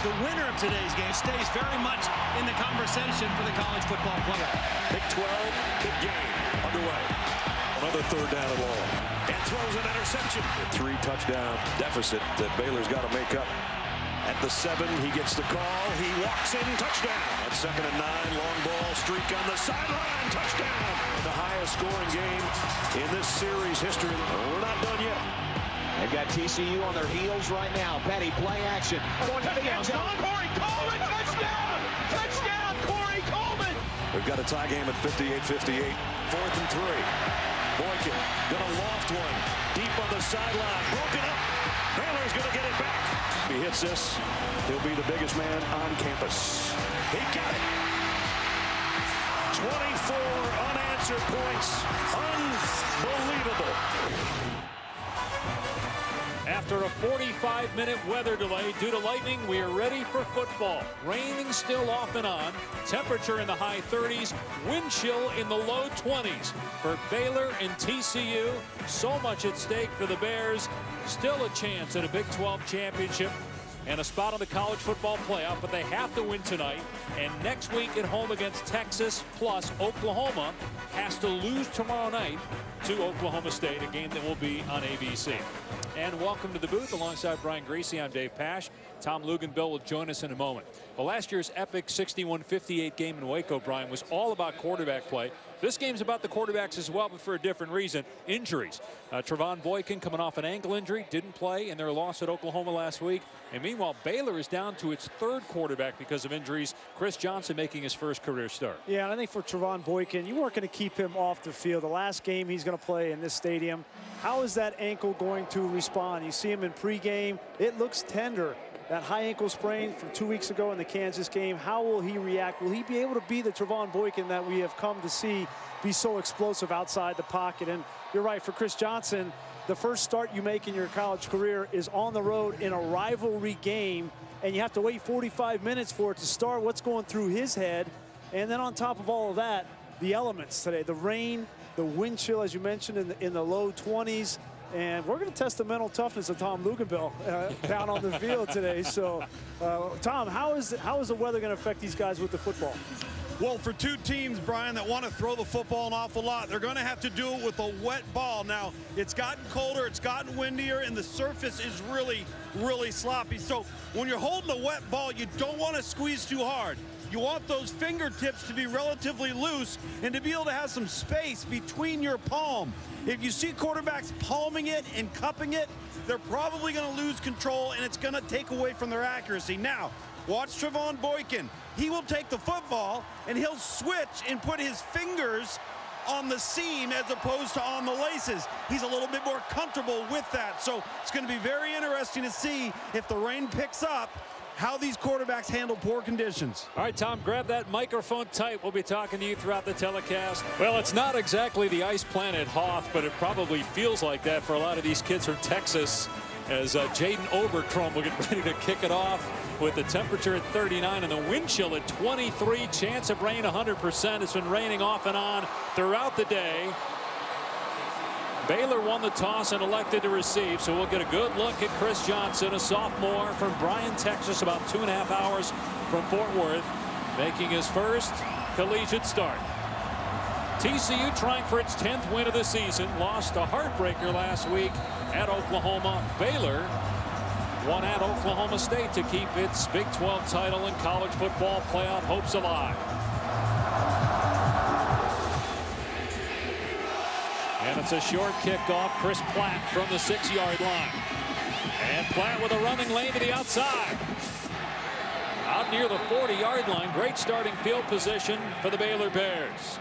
the winner of today's game stays very much in the conversation for the college football playoff. Big 12, big game underway. Another third down and long. And throws an interception. A 3-touchdown deficit that Baylor's got to make up. At the 7, he gets the call. He walks in, touchdown. At 2nd and 9, long ball, streak on the sideline, touchdown. The highest scoring game in this series history. We're not done yet. They've got TCU on their heels right now. Petty, play action. Going to the end zone. Corey Coleman, touchdown! Touchdown, Corey Coleman! We've got a tie game at 58-58. 4th and 3. Boykin gonna loft one. Deep on the sideline. Broken up. Baylor's gonna get it back. If he hits this, he'll be the biggest man on campus. He got it. 24 unanswered points. Unbelievable. After a 45-minute weather delay due to lightning, we are ready for football. Raining still off and on. Temperature in the high 30s. Wind chill in the low 20s. For Baylor and TCU, so much at stake for the Bears. Still a chance at a Big 12 championship and a spot on the college football playoff, but they have to win tonight. And next week at home against Texas, plus Oklahoma has to lose tomorrow night to Oklahoma State, a game that will be on ABC. And welcome to the booth alongside Brian Greasy. I'm Dave Pasch. Tom Luganbill will join us in a moment. Well, last year's epic 61-58 game in Waco, Brian, was all about quarterback play. This game's about the quarterbacks as well, but for a different reason. Injuries. Trevone Boykin coming off an ankle injury, didn't play in their loss at Oklahoma last week. And meanwhile, Baylor is down to its 3rd quarterback because of injuries. Chris Johnson making his first career start. Yeah, and I think for Trevone Boykin, you weren't going to keep him off the field. The last game he's going to play in this stadium. How is that ankle going to respond? You see him in pregame. It looks tender. That high ankle sprain from 2 weeks ago in the Kansas game, how will he react? Will he be able to be the Trevone Boykin that we have come to see be so explosive outside the pocket? And you're right, for Chris Johnson, the first start you make in your college career is on the road in a rivalry game, and you have to wait 45 minutes for it to start. What's going through his head? And then on top of all of that, the elements today, the rain, the wind chill, as you mentioned, in the low 20s. And we're going to test the mental toughness of Tom Luganbill down on the field today. So, Tom, how is the weather going to affect these guys with the football? Well, for two teams, Brian, that want to throw the football an awful lot, they're going to have to do it with a wet ball. Now, it's gotten colder, it's gotten windier, and the surface is really, really sloppy. So when you're holding a wet ball, you don't want to squeeze too hard. You want those fingertips to be relatively loose and to be able to have some space between your palm. If you see quarterbacks palming it and cupping it, they're probably going to lose control, and it's going to take away from their accuracy. Now, watch Trevone Boykin. He will take the football, and he'll switch and put his fingers on the seam as opposed to on the laces. He's a little bit more comfortable with that. So it's going to be very interesting to see if the rain picks up, how these quarterbacks handle poor conditions. All right, Tom, grab that microphone tight. We'll be talking to you throughout the telecast. Well, it's not exactly the ice planet Hoth, but it probably feels like that for a lot of these kids from Texas as Jaden Obertrum will get ready to kick it off with the temperature at 39 and the wind chill at 23. Chance of rain 100%. It's been raining off and on throughout the day. Baylor won the toss and elected to receive, so we'll get a good look at Chris Johnson, a sophomore from Bryan, Texas, about 2.5 hours from Fort Worth, making his first collegiate start. TCU trying for its 10th win of the season, lost a heartbreaker last week at Oklahoma. Baylor won at Oklahoma State to keep its Big 12 title and college football playoff hopes alive. And it's a short kickoff. Chris Platt from the 6-yard line. And Platt with a running lane to the outside. Out near the 40-yard line. Great starting field position for the Baylor Bears.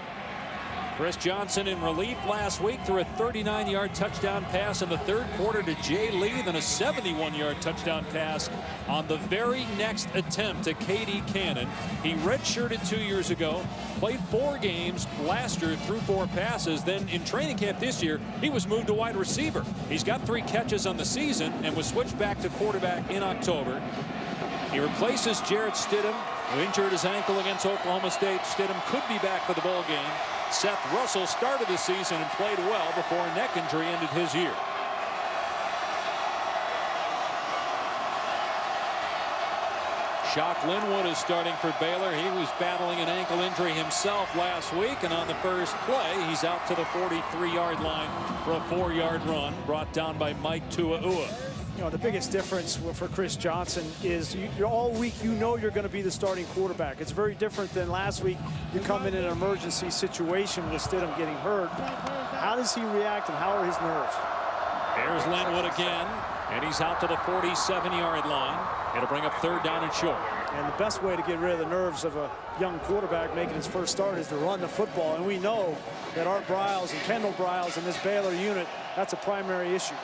Chris Johnson in relief last week threw a 39-yard touchdown pass in the 3rd quarter to Jay Lee, then a 71-yard touchdown pass on the very next attempt to K.D. Cannon. He redshirted 2 years ago, played 4 games last year, threw 4 passes. Then in training camp this year, he was moved to wide receiver. He's got 3 catches on the season and was switched back to quarterback in October. He replaces Jarrett Stidham, who injured his ankle against Oklahoma State. Stidham could be back for the bowl game. Seth Russell started the season and played well before a neck injury ended his year. Shock Linwood is starting for Baylor. He was battling an ankle injury himself last week, and on the first play, he's out to the 43-yard line for a 4-yard run, brought down by Mike Tua'ua. You know, the biggest difference for Chris Johnson is you're all week you know you're going to be the starting quarterback. It's very different than last week. You come in an emergency situation with Stidham getting hurt. How does he react and how are his nerves? Here's Linwood again, and he's out to the 47-yard line. It'll bring up 3rd down and short. And the best way to get rid of the nerves of a young quarterback making his first start is to run the football. And we know that Art Briles and Kendall Briles in this Baylor unit, that's a primary issue.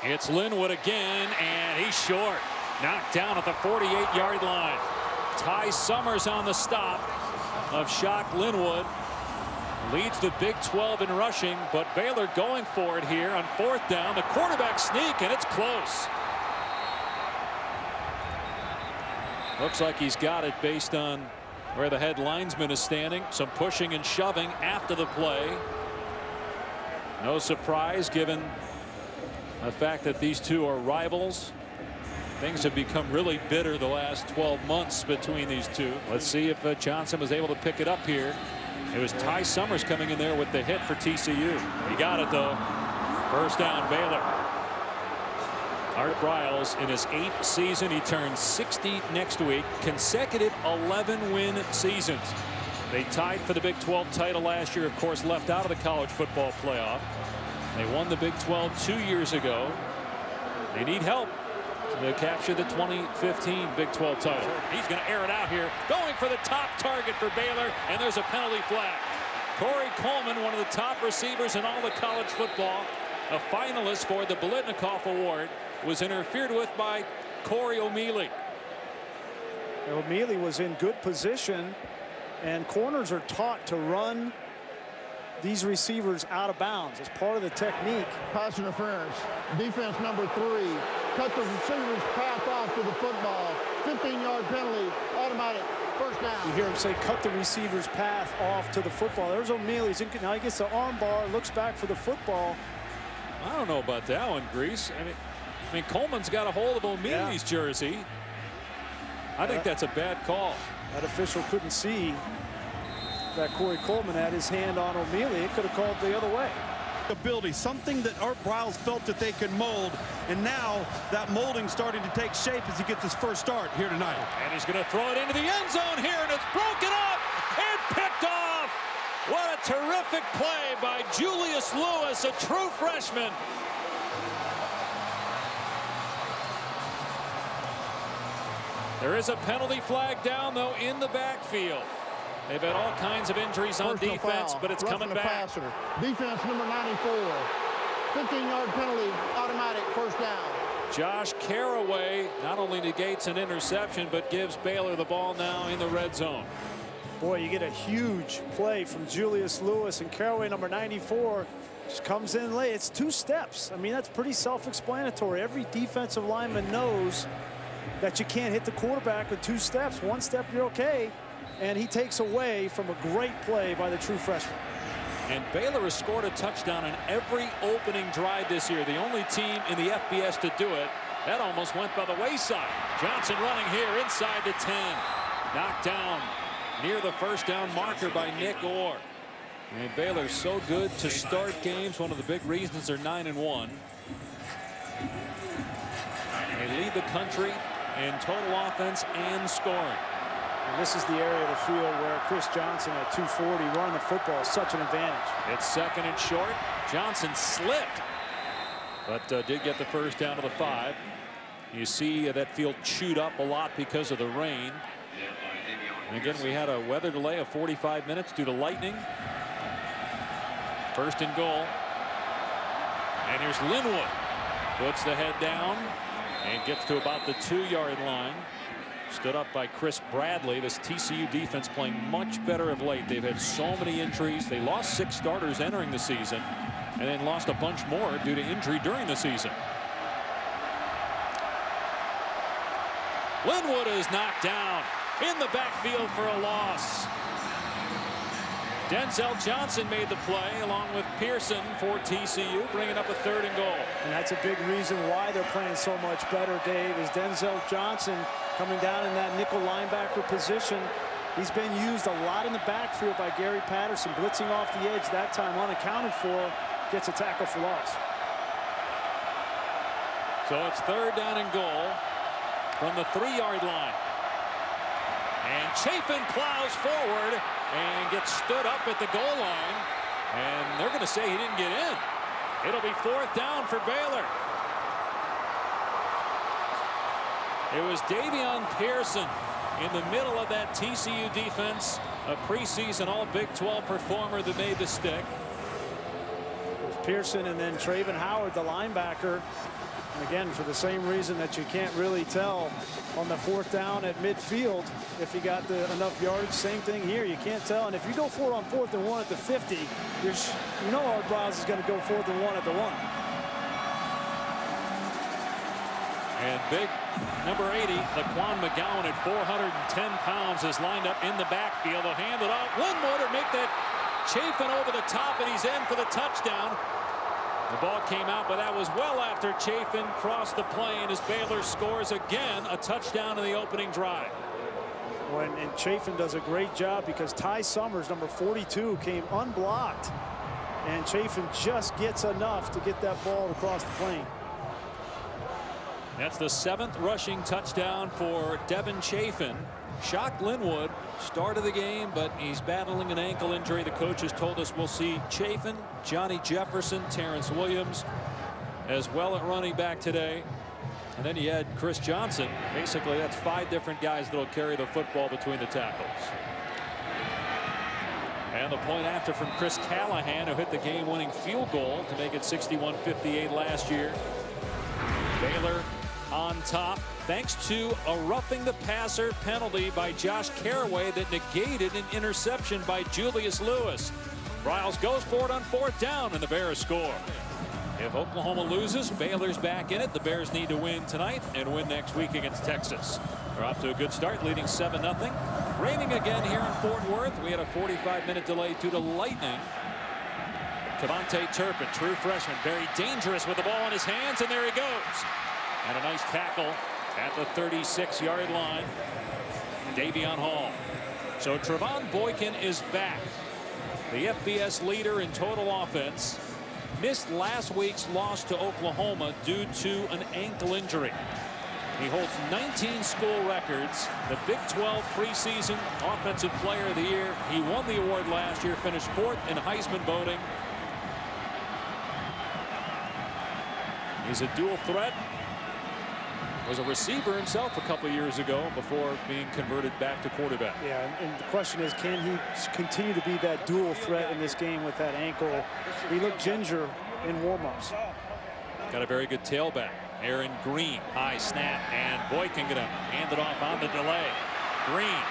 It's Linwood again, and he's short. Knocked down at the 48-yard line. Ty Summers on the stop of Shock Linwood. Leads the Big 12 in rushing, but Baylor going for it here on 4th down. The quarterback sneak, and it's close. Looks like he's got it based on where the head linesman is standing. Some pushing and shoving after the play. No surprise given the fact that these two are rivals. Things have become really bitter the last 12 months between these two. Let's see if Johnson was able to pick it up here. It was Ty Summers coming in there with the hit for TCU. He got it though. 1st down Baylor. Art Briles in his 8th season. He turns 60 next week. Consecutive 11-win seasons. They tied for the Big 12 title last year. Of course, left out of the college football playoff. They won the Big 12 2 years ago. They need help to capture the 2015 Big 12 title. He's going to air it out here. Going for the top target for Baylor, and there's a penalty flag. Corey Coleman, one of the top receivers in all of college football, a finalist for the Biletnikoff Award, was interfered with by Corey O'Mealy. O'Mealy was in good position, and corners are taught to run these receivers out of bounds as part of the technique. Pass interference. Defense number 3. Cut the receiver's path off to the football. 15-yard penalty. Automatic. 1st down. You hear him say cut the receiver's path off to the football. There's O'Mealy. Now he gets the arm bar, looks back for the football. I don't know about that one, Grease. I mean Coleman's got a hold of O'Mealy's jersey. I think that's a bad call. That official couldn't see that Corey Coleman had his hand on O'Mealy. It could have called the other way. Ability, something that Art Briles felt that they could mold, and now that molding's starting to take shape as he gets his first start here tonight. And he's going to throw it into the end zone here, and it's broken up and picked off. What a terrific play by Julius Lewis, a true freshman. There is a penalty flag down, though, in the backfield. They've had all kinds of injuries on defense, but it's coming back. Passer. Defense number 94. 15-yard penalty, automatic, 1st down. Josh Caraway not only negates an interception, but gives Baylor the ball now in the red zone. Boy, you get a huge play from Julius Lewis, and Caraway, number 94, just comes in late. It's 2 steps. I mean, that's pretty self-explanatory. Every defensive lineman knows that you can't hit the quarterback with 2 steps. 1 step, you're okay. And he takes away from a great play by the true freshman. And Baylor has scored a touchdown on every opening drive this year. The only team in the FBS to do it. That almost went by the wayside. Johnson running here inside the 10. Knocked down near the 1st down marker by Nick Orr. And Baylor's so good to start games. One of the big reasons they're 9-1. They lead the country in total offense and scoring. And this is the area of the field where Chris Johnson at 240 running the football is such an advantage. It's 2nd and short. Johnson slipped, but did get the 1st down to the 5. You see that field chewed up a lot because of the rain. And again, we had a weather delay of 45 minutes due to lightning. 1st and goal. And here's Linwood. Puts the head down and gets to about the 2-yard line. Stood up by Chris Bradley. This TCU defense playing much better of late. They've had so many injuries. They lost 6 starters entering the season and then lost a bunch more due to injury during the season. Linwood is knocked down in the backfield for a loss. Denzel Johnson made the play along with Pearson for TCU, bringing up a 3rd and goal. And that's a big reason why they're playing so much better, Dave, is Denzel Johnson coming down in that nickel linebacker position. He's been used a lot in the backfield by Gary Patterson, blitzing off the edge, that time unaccounted for, gets a tackle for loss. So it's 3rd down and goal from the 3-yard line. And Chafin plows forward and gets stood up at the goal line. And they're going to say he didn't get in. It'll be 4th down for Baylor. It was Davion Pearson in the middle of that TCU defense, a preseason All-Big 12 performer that made the stick. Pearson and then Trevone Howard, the linebacker. And again, for the same reason that you can't really tell on the 4th down at midfield if he got enough yards. Same thing here. You can't tell. And if you go for it on 4th and 1 at the 50, you know Art Briles is going to go 4th and 1 at the 1. And big number 80, Laquan McGowan at 410 pounds is lined up in the backfield. They'll hand it off. Linwood will make that Chafin over the top, and he's in for the touchdown. The ball came out, but that was well after Chafin crossed the plane as Baylor scores again a touchdown in the opening drive. And Chafin does a great job because Ty Summers, number 42, came unblocked. And Chafin just gets enough to get that ball across the plane. That's the 7th rushing touchdown for Devin Chafin. Shocked Linwood, start of the game, but he's battling an ankle injury. The coaches told us we'll see Chafin, Johnny Jefferson, Terrence Williams as well at running back today. And then you had Chris Johnson. Basically, that's 5 different guys that will carry the football between the tackles. And the point after from Chris Callahan, who hit the game-winning field goal to make it 61-58 last year. Baylor on top thanks to a roughing the passer penalty by Josh Caraway that negated an interception by Julius Lewis. Briles goes for it on 4th down, and the Bears score. If Oklahoma loses, Baylor's back in it. The Bears need to win tonight and win next week against Texas. They're off to a good start, leading 7-0. Raining again here in Fort Worth. We had a 45-minute delay due to lightning. Cavante Turpin, true freshman, very dangerous with the ball in his hands, and there he goes. And a nice tackle at the 36-yard line. Davion Hall. So Trevone Boykin is back. The FBS leader in total offense. Missed last week's loss to Oklahoma due to an ankle injury. He holds 19 school records. The Big 12 preseason Offensive Player of the Year. He won the award last year, finished 4th in Heisman voting. He's a dual threat. Was a receiver himself a couple years ago before being converted back to quarterback. Yeah, and the question is, can he continue to be that dual threat in this game with that ankle? He looked ginger in warmups. Got a very good tailback. Aaron Green, high snap, and Boykin gonna hand it off on the delay. Green,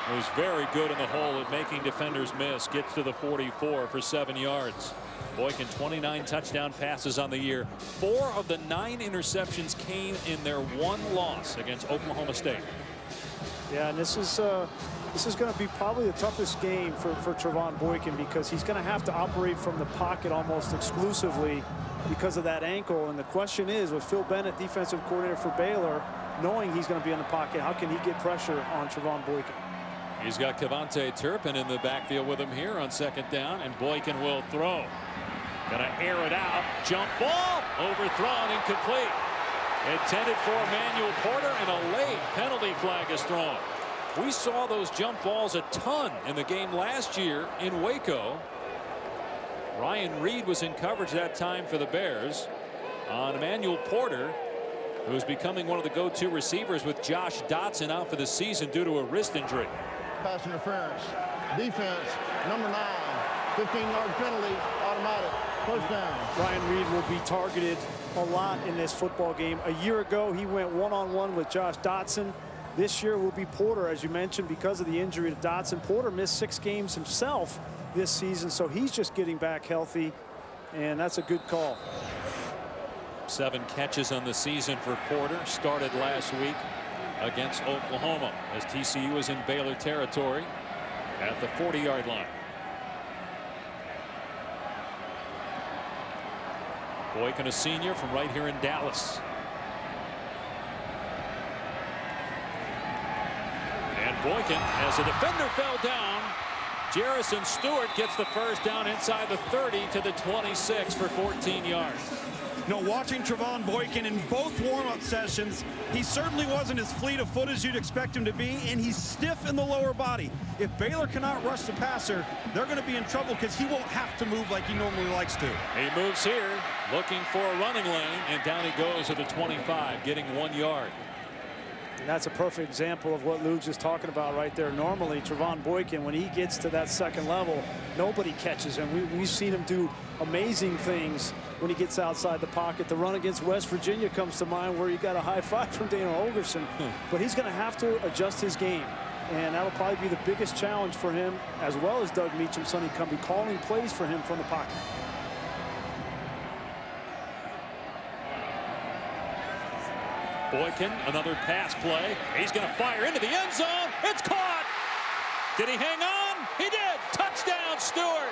who's very good in the hole at making defenders miss, gets to the 44 for 7 yards. Boykin 29 touchdown passes on the year. 4 of the 9 interceptions came in their one loss against Oklahoma State. Yeah, and this is going to be probably the toughest game for Trevone Boykin because he's going to have to operate from the pocket almost exclusively because of that ankle. And the question is, with Phil Bennett, defensive coordinator for Baylor, knowing he's going to be in the pocket, how can he get pressure on Trevone Boykin? He's got Cavante Turpin in the backfield with him here on 2nd down, and Boykin will throw. Gonna air it out. Jump ball. Overthrown. Incomplete. Intended for Emmanuel Porter, and a late penalty flag is thrown. We saw those jump balls a ton in the game last year in Waco. Ryan Reed was in coverage that time for the Bears on Emmanuel Porter, who's becoming one of the go-to receivers with Josh Dotson out for the season due to a wrist injury. Pass interference. Defense, number 9. 15-yard penalty, automatic. First down. Ryan Reed will be targeted a lot in this football game. A year ago, he went one-on-one with Josh Dotson. This year will be Porter, as you mentioned, because of the injury to Dotson. Porter missed 6 games himself this season, so he's just getting back healthy, and that's a good call. 7 catches on the season for Porter. Started last week against Oklahoma as TCU is in Baylor territory at the 40-yard line. Boykin, a senior from right here in Dallas. Boykin, as the defender fell down, Jerrison Stewart gets the first down inside the 30 to the 26 for 14 yards. You know, watching Trevone Boykin in both warm-up sessions, he certainly wasn't as fleet of foot as you'd expect him to be, and he's stiff in the lower body. If Baylor cannot rush the passer, they're going to be in trouble because he won't have to move like he normally likes to. He moves here, looking for a running lane, and down he goes to the 25, getting 1 yard. And that's a perfect example of what Luke's is talking about right there. Normally, Trevone Boykin, when he gets to that second level, nobody catches him. We've seen him do amazing things when he gets outside the pocket. The run against West Virginia comes to mind, where he got a high five from Dana Holgerson. But he's going to have to adjust his game, and that'll probably be the biggest challenge for him, as well as Doug Meacham. Sonny Cumbie calling plays for him from the pocket. Boykin, another pass play. He's going to fire into the end zone. It's caught. Did he hang on? He did. Touchdown, Stewart.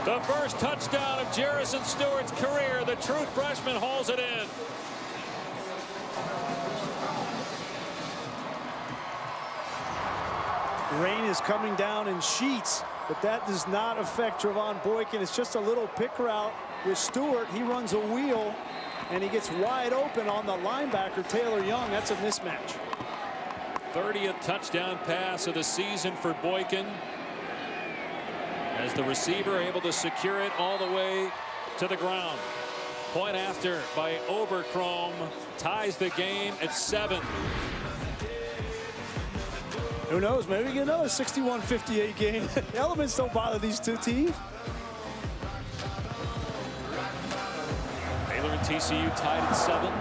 The first touchdown of Jerrison Stewart's career. The true freshman hauls it in. Rain is coming down in sheets, but that does not affect Trevone Boykin. It's just a little pick route with Stewart. He runs a wheel, and he gets wide open on the linebacker, Taylor Young. That's a mismatch. 30th touchdown pass of the season for Boykin, as the receiver able to secure it all the way to the ground. Point after by Oberchrome ties the game at 7. Who knows? Maybe we get another 61-58 game. The elements don't bother these two teams. Baylor and TCU tied at 7.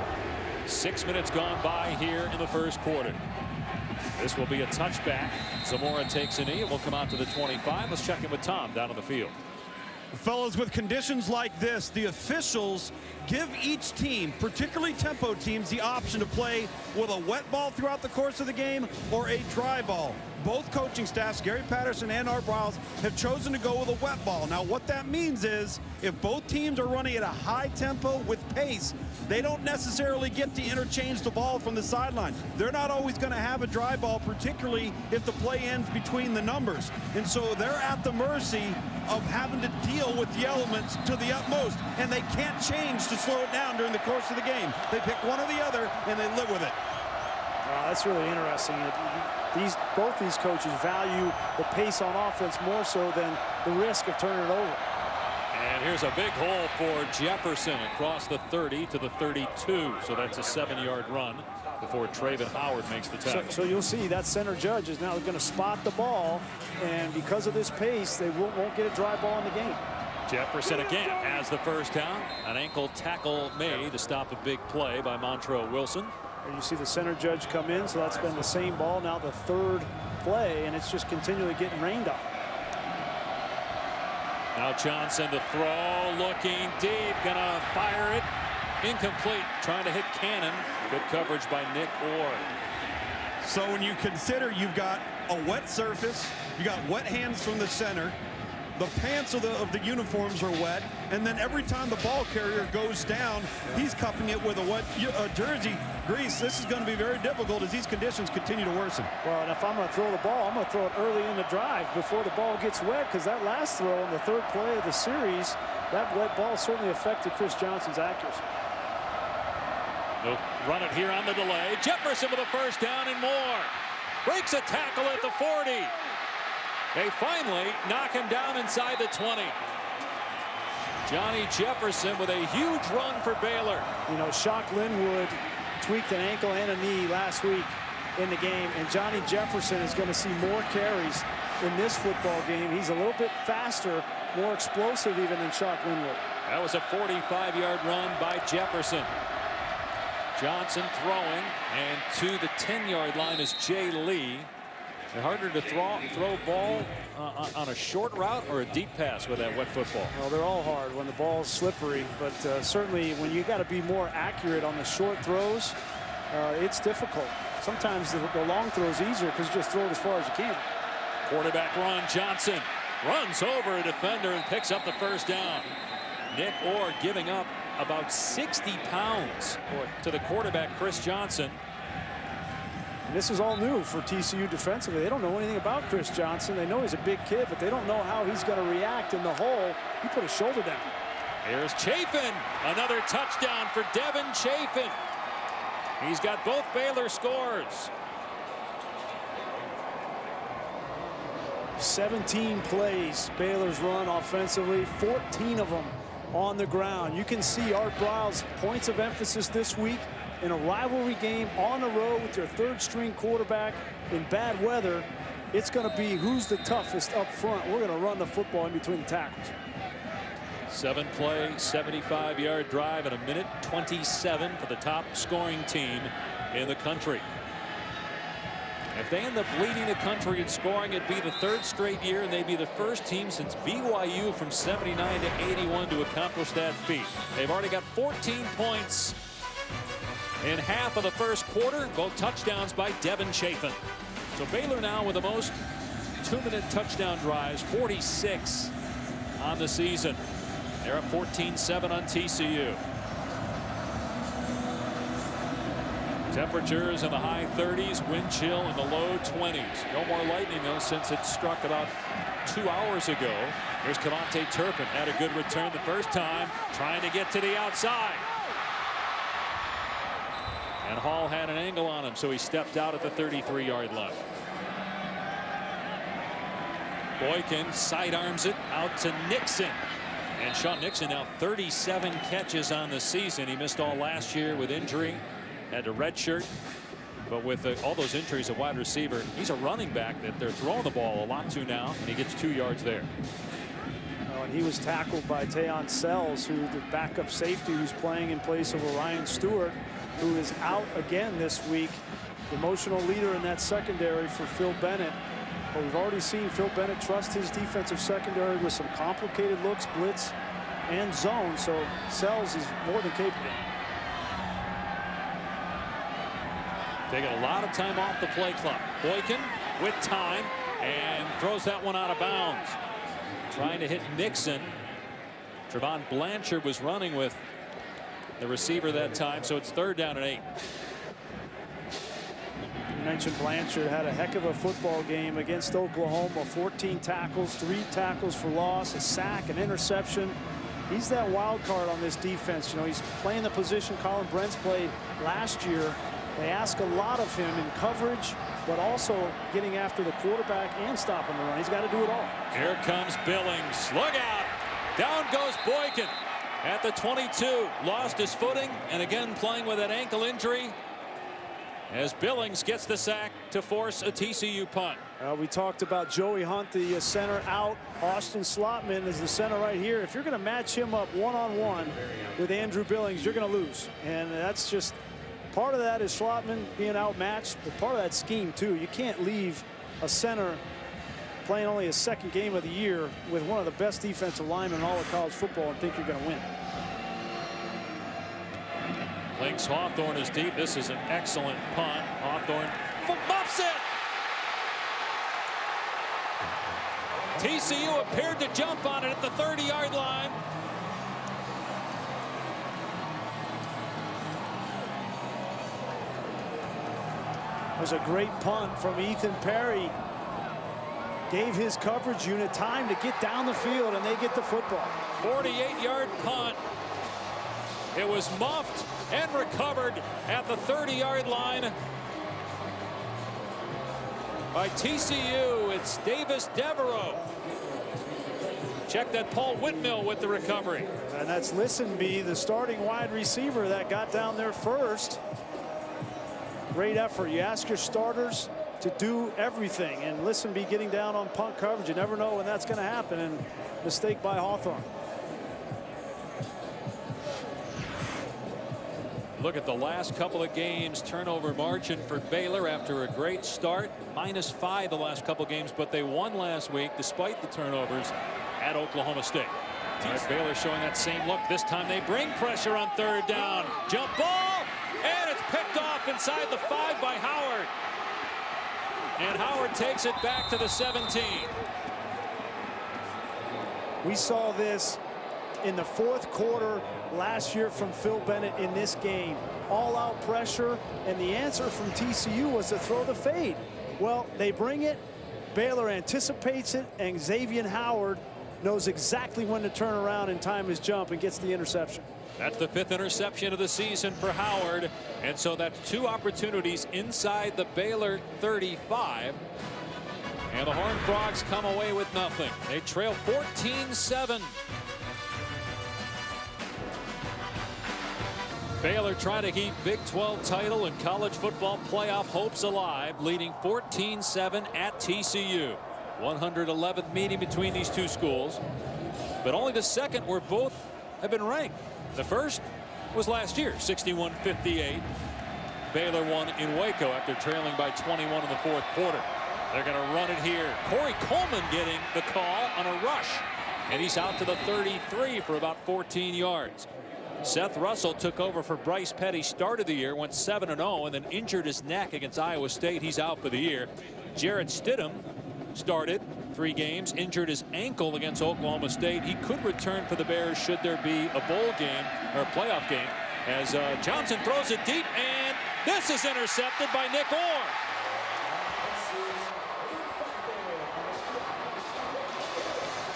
6 minutes gone by here in the first quarter. This will be a touchback. Zamora takes a knee and will come out to the 25. Let's check in with Tom down on the field. Fellas, with conditions like this, the officials give each team, particularly tempo teams, the option to play with a wet ball throughout the course of the game or a dry ball. Both coaching staffs, Gary Patterson and Art Briles, have chosen to go with a wet ball. Now, what that means is if both teams are running at a high tempo with pace, they don't necessarily get to interchange the ball from the sideline. They're not always going to have a dry ball, particularly if the play ends between the numbers. And so they're at the mercy of having to deal with the elements to the utmost, and they can't change to slow it down during the course of the game. They pick one or the other, and they live with it. Wow, that's really interesting. Both these coaches value the pace on offense more so than the risk of turning it over. And here's a big hole for Jefferson across the 30 to the 32. So that's a 7-yard run before Trevone Howard makes the tackle. So you'll see that center judge is now going to spot the ball, and because of this pace, they won't get a dry ball in the game. Jefferson again has the first down. An ankle tackle made to stop a big play by Montrell Wilson. And you see the center judge come in, so that's been the same ball now the third play, and it's just continually getting rained on. Now Johnson to throw, looking deep, gonna fire it. Incomplete, trying to hit Cannon. Good coverage by Nick Orr. So when you consider you've got a wet surface, you got wet hands from the center, the pants of the uniforms are wet, and then every time the ball carrier goes down, he's cupping it with a wet jersey grease. This is going to be very difficult as these conditions continue to worsen. Well, and if I'm going to throw the ball, I'm going to throw it early in the drive before the ball gets wet, because that last throw in the third play of the series, that wet ball certainly affected Chris Johnson's accuracy. They'll run it here on the delay. Jefferson with a first down and more. Breaks a tackle at the 40. They finally knock him down inside the 20. Johnny Jefferson with a huge run for Baylor. You know, Shock Linwood tweaked an ankle and a knee last week in the game, and Johnny Jefferson is going to see more carries in this football game. He's a little bit faster, more explosive even than Shock Linwood. That was a 45-yard run by Jefferson. Johnson throwing, and to the 10-yard line is Jay Lee. It's harder to throw ball on a short route or a deep pass with that wet football. Well, they're all hard when the ball's slippery, but certainly when you got to be more accurate on the short throws, it's difficult. Sometimes the long throw is easier because you just throw it as far as you can. Quarterback run. Johnson runs over a defender and picks up the first down. Nick Orr giving up about 60 pounds to the quarterback, Chris Johnson. And this is all new for TCU defensively. They don't know anything about Chris Johnson. They know he's a big kid, but they don't know how he's going to react in the hole. He put his shoulder down. Here's Chafin. Another touchdown for Devin Chafin. He's got both Baylor scores. 17 plays Baylor's run offensively, 14 of them on the ground. You can see Art Briles' points of emphasis this week in a rivalry game on the road with your third-string quarterback in bad weather. It's going to be who's the toughest up front. We're going to run the football in between the tackles. 7-play, 75-yard drive in 1:27 for the top scoring team in the country. If they end up leading the country in scoring, it'd be the third straight year, and they'd be the first team since BYU from 79 to 81 to accomplish that feat. They've already got 14 points in half of the first quarter, both touchdowns by Devin Chafin. So Baylor now with the most 2-minute touchdown drives, 46 on the season. They're up 14-7 on TCU. Temperatures in the high 30s, wind chill in the low 20s. No more lightning though since it struck about 2 hours ago. Here's Cavante Turpin, had a good return the first time, trying to get to the outside. And Hall had an angle on him, so he stepped out at the 33-yard line. Boykin sidearms it out to Nixon. And Sean Nixon now 37 catches on the season. He missed all last year with injury. Had to redshirt, but with all those injuries at wide receiver, he's a running back that they're throwing the ball a lot to now, and he gets 2 yards there. And he was tackled by Tayon Sells, who the backup safety who's playing in place of Orion Stewart, who is out again this week. The emotional leader in that secondary for Phil Bennett. But we've already seen Phil Bennett trust his defensive secondary with some complicated looks, blitz, and zone. So Sells is more than capable. Taking a lot of time off the play clock. Boykin with time and throws that one out of bounds. Trying to hit Nixon. Trevone Blanchard was running with the receiver that time, so it's 3rd down and 8. You mentioned Blanchard had a heck of a football game against Oklahoma. 14 tackles, 3 tackles for loss, a sack, an interception. He's that wild card on this defense. You know, he's playing the position Colin Brent's played last year. They ask a lot of him in coverage, but also getting after the quarterback and stopping the run. He's got to do it all. Here comes Billings. Look out. Down goes Boykin at the 22. Lost his footing, and again playing with that ankle injury as Billings gets the sack to force a TCU punt. We talked about Joey Hunt, the center, out. Austin Slotman is the center right here. If you're going to match him up one-on-one with Andrew Billings, you're going to lose. And that's just part of that is Slotman being outmatched, but part of that scheme too. You can't leave a center playing only his 2nd game of the year with one of the best defensive linemen in all of college football and think you're going to win. Links Hawthorne is deep. This is an excellent punt. Hawthorne muffs it. TCU appeared to jump on it at the 30-yard line. It was a great punt from Ethan Perry. Gave his coverage unit time to get down the field, and they get the football. 48-yard punt. It was muffed and recovered at the 30-yard line by TCU. It's Davis Devereaux. Check that Paul Whitmill with the recovery. And that's Listenby, the starting wide receiver that got down there first. Great effort. You ask your starters to do everything, and Listenby getting down on punt coverage. You never know when that's going to happen, and mistake by Hawthorne. Look at the last couple of games. Turnover margin for Baylor after a great start. -5 the last couple of games, but they won last week despite the turnovers at Oklahoma State. All right, Baylor showing that same look. This time they bring pressure on 3rd down. Jump ball, and it's picked off inside the 5 by Howard. And Howard takes it back to the 17. We saw this look in the fourth quarter last year from Phil Bennett in this game. All-out pressure, and the answer from TCU was to throw the fade. Well, they bring it. Baylor anticipates it, and Xavier Howard knows exactly when to turn around and time his jump and gets the interception. That's the 5th interception of the season for Howard. And so that's 2 opportunities inside the Baylor 35. And the Horned Frogs come away with nothing. They trail 14-7. Baylor trying to keep Big 12 title and college football playoff hopes alive, leading 14-7 at TCU. 111th meeting between these two schools, but only the second where both have been ranked. The first was last year, 61-58. Baylor won in Waco after trailing by 21 in the fourth quarter. They're going to run it here. Corey Coleman getting the call on a rush, and he's out to the 33 for about 14 yards. Seth Russell took over for Bryce Petty, started the year, went 7-0, and then injured his neck against Iowa State. He's out for the year. Jarrett Stidham started 3 games, injured his ankle against Oklahoma State. He could return for the Bears should there be a bowl game or a playoff game, as Johnson throws it deep, and this is intercepted by Nick Orr.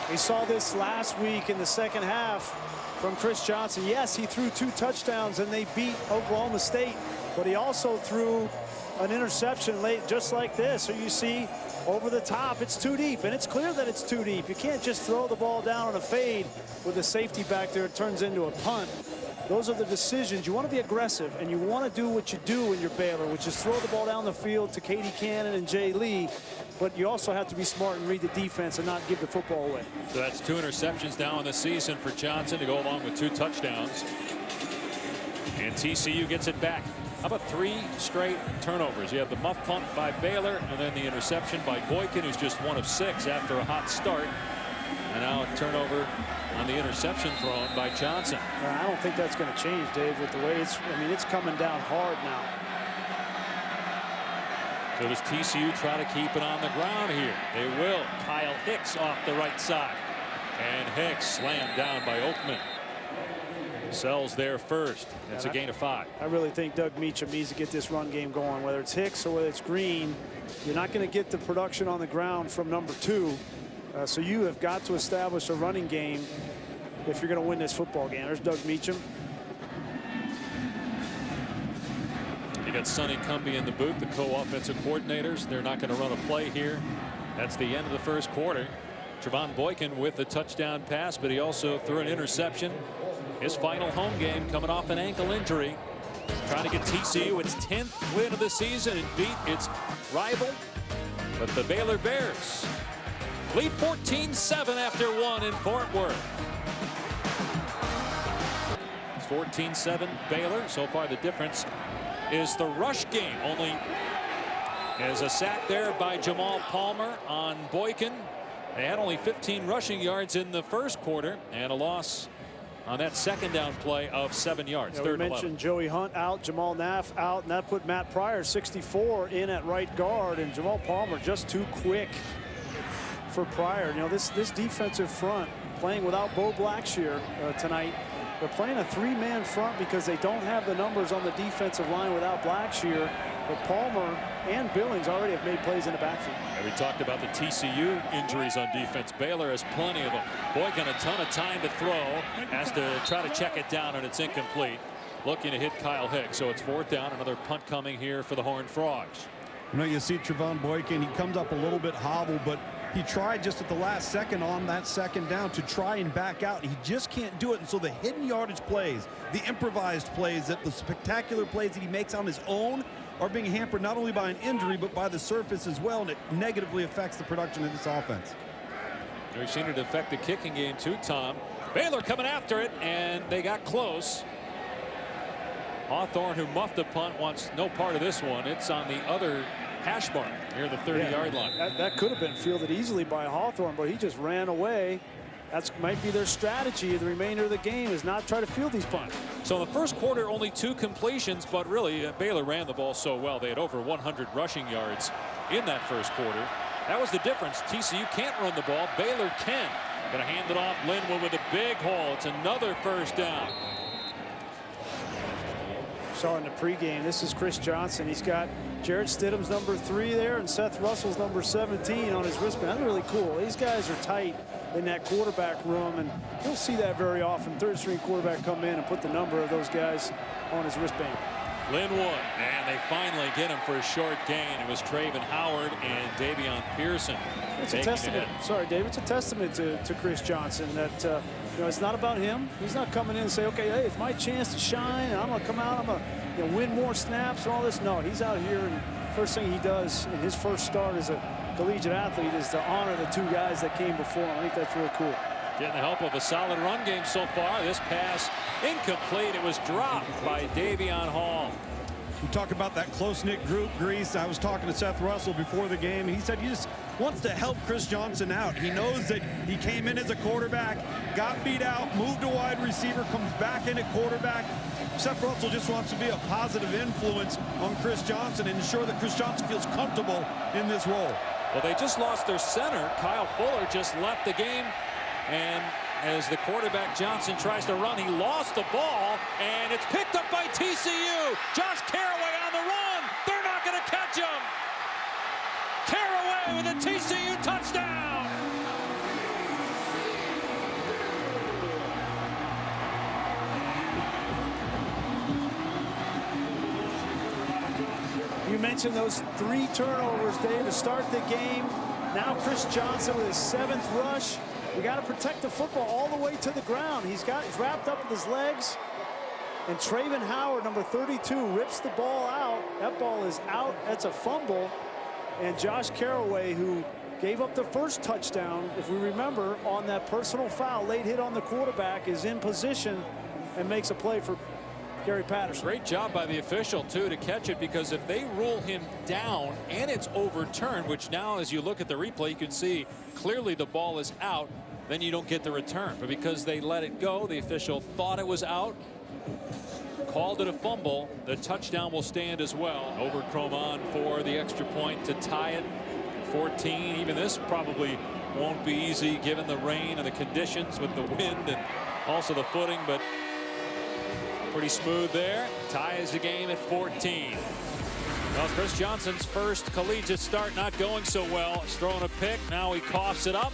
We saw this last week in the second half from Chris Johnson. Yes, he threw 2 touchdowns and they beat Oklahoma State, but he also threw an interception late just like this. So you see over the top, it's too deep, and it's clear that it's too deep. You can't just throw the ball down on a fade with a safety back there. It turns into a punt. Those are the decisions. You want to be aggressive, and you want to do what you do when you're Baylor, which is throw the ball down the field to Katie Cannon and Jay Lee. But you also have to be smart and read the defense and not give the football away. So that's 2 interceptions now in the season for Johnson to go along with 2 touchdowns. And TCU gets it back. How about 3 straight turnovers? You have the muff punt by Baylor, and then the interception by Boykin, who's just 1 of 6 after a hot start. And now a turnover on the interception thrown by Johnson. I don't think that's going to change, Dave, with the way it's, I mean, it's coming down hard now. So does TCU try to keep it on the ground here? They will. Kyle Hicks off the right side. And Hicks slammed down by Oakman. Sells there first. It's a gain of 5. I really think Doug Meacham needs to get this run game going, whether it's Hicks or whether it's Green. You're not going to get the production on the ground from number 2. So you have got to establish a running game if you're going to win this football game. There's Doug Meacham. You got Sonny Cumbie in the booth, the co-offensive coordinators. They're not going to run a play here. That's the end of the first quarter. Trevone Boykin with the touchdown pass, but he also threw an interception. His final home game coming off an ankle injury. Trying to get TCU its 10th win of the season and beat its rival. But the Baylor Bears lead 14-7 after 1 in Fort Worth. It's 14-7 Baylor. So far the difference is the rush game. Only as a sack there by Jamal Palmer on Boykin. They had only 15 rushing yards in the first quarter, and a loss on that second down play of 7 yards. We mentioned Joey Hunt out, Jamal Naff out, and that put Matt Pryor 64 in at right guard, and Jamal Palmer just too quick for Pryor. You know, this defensive front playing without Bo Blackshear tonight. They're playing a 3-man front because they don't have the numbers on the defensive line without Blackshear. But Palmer and Billings already have made plays in the backfield. And we talked about the TCU injuries on defense. Baylor has plenty of them. Boykin a ton of time to throw. Has to try to check it down, and it's incomplete. Looking to hit Kyle Hicks. So it's 4th down. Another punt coming here for the Horned Frogs. You know, you see Trevone Boykin. He comes up a little bit hobbled, but he tried just at the last second on that second down to try and back out. He just can't do it. And so the hidden yardage plays, the improvised plays, the spectacular plays that he makes on his own are being hampered not only by an injury but by the surface as well, and it negatively affects the production of this offense. We've seen it affect the kicking game too, Tom. Baylor coming after it, and they got close. Hawthorne, who muffed the punt, wants no part of this one. It's on the other hash mark near the 30-yard line. That could have been fielded easily by Hawthorne, but he just ran away. That might be their strategy the remainder of the game, is not try to field these punts. So in the first quarter, only 2 completions, but really Baylor ran the ball so well. They had over 100 rushing yards in that first quarter. That was the difference. TCU can't run the ball. Baylor can. Gonna hand it off. Linwood with a big hole. It's another first down. Saw in the pregame, this is Chris Johnson. He's got Jarrett Stidham's number 3 there and Seth Russell's number 17 on his wristband. That's really cool. These guys are tight in that quarterback room, and you'll see that very often. Third string quarterback come in and put the number of those guys on his wristband. Linwood, and they finally get him for a short gain. It was Trevone Howard and Davion Pearson. It's a testament. Sorry, Dave. It's a testament to Chris Johnson that you know, it's not about him. He's not coming in and say, okay, hey, it's my chance to shine, and I'm going to come out, I'm going to win more snaps and all this. No, he's out here, and first thing he does in his first start as a collegiate athlete is to honor the 2 guys that came before him. I think that's real cool. Getting the help of a solid run game so far. This pass incomplete. It was dropped by Davion Hall. We talk about that close-knit group, Grease. I was talking to Seth Russell before the game. He said he just wants to help Chris Johnson out. He knows that he came in as a quarterback, got beat out, moved to wide receiver, comes back in at quarterback. Seth Russell just wants to be a positive influence on Chris Johnson and ensure that Chris Johnson feels comfortable in this role. Well, they just lost their center. Kyle Fuller just left the game. And as the quarterback Johnson tries to run, he lost the ball, and it's picked up by TCU. Josh Caraway on the run. They're not going to catch him. Caraway with a TCU touchdown. You mentioned those 3 turnovers, Dave, to start the game. Now Chris Johnson with his 7th rush. We got to protect the football all the way to the ground. He's wrapped up with his legs. And Trevone Howard, number 32, rips the ball out. That ball is out. That's a fumble. And Josh Caraway, who gave up the first touchdown, if we remember, on that personal foul, late hit on the quarterback, is in position and makes a play for Gary Patterson. Great job by the official, too, to catch it, because if they rule him down and it's overturned, which now as you look at the replay you can see clearly the ball is out, then you don't get the return. But because they let it go, the official thought it was out, called it a fumble, the touchdown will stand as well. Overcrome for the extra point to tie it 14. Even this probably won't be easy given the rain and the conditions with the wind and also the footing, but pretty smooth there. Ties the game at 14. Well, Chris Johnson's first collegiate start not going so well. He's throwing a pick. Now he coughs it up.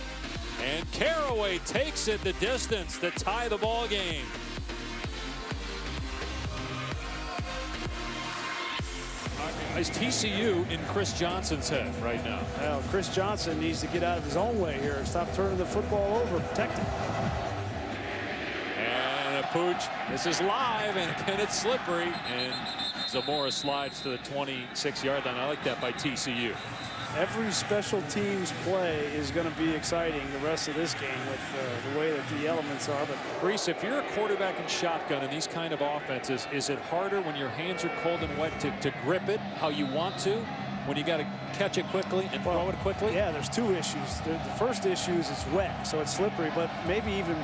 And Caraway takes it the distance to tie the ball game. Is TCU in Chris Johnson's head right now? Well, Chris Johnson needs to get out of his own way here. Stop turning the football over. Protect it. And a pooch. This is live, and again it's slippery. And Zamora slides to the 26-yard line. I like that by TCU. Every special teams play is going to be exciting the rest of this game with the way that the elements are. But Reese, if you're a quarterback in shotgun in these kind of offenses, is it harder when your hands are cold and wet to grip it how you want to, when you got to catch it quickly and throw it quickly? Yeah, there's 2 issues. The first issue is it's wet, so it's slippery. But maybe even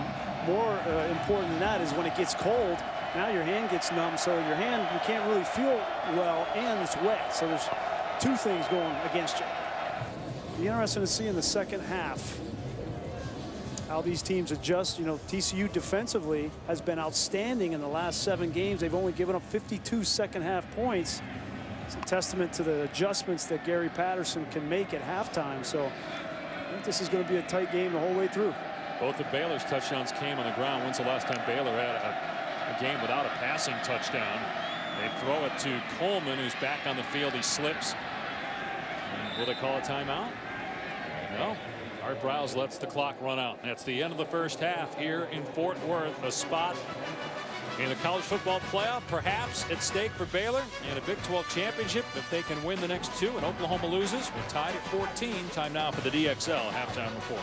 more important than that is when it gets cold, now your hand gets numb, so your hand, you can't really feel well, and it's wet. So there's 2 things going against you. Be interesting to see in the second half how these teams adjust. You know, TCU defensively has been outstanding in the last 7 games. They've only given up 52 second half points. It's a testament to the adjustments that Gary Patterson can make at halftime. So I think this is going to be a tight game the whole way through. Both of Baylor's touchdowns came on the ground. When's the last time Baylor had a game without a passing touchdown? They throw it to Coleman, who's back on the field. He slips. Will they call a timeout? No. Art Browse lets the clock run out. That's the end of the first half here in Fort Worth. A spot in the college football playoff, perhaps at stake for Baylor, and a Big 12 championship if they can win the next 2, and Oklahoma loses. We're tied at 14. Time now for the DXL halftime report.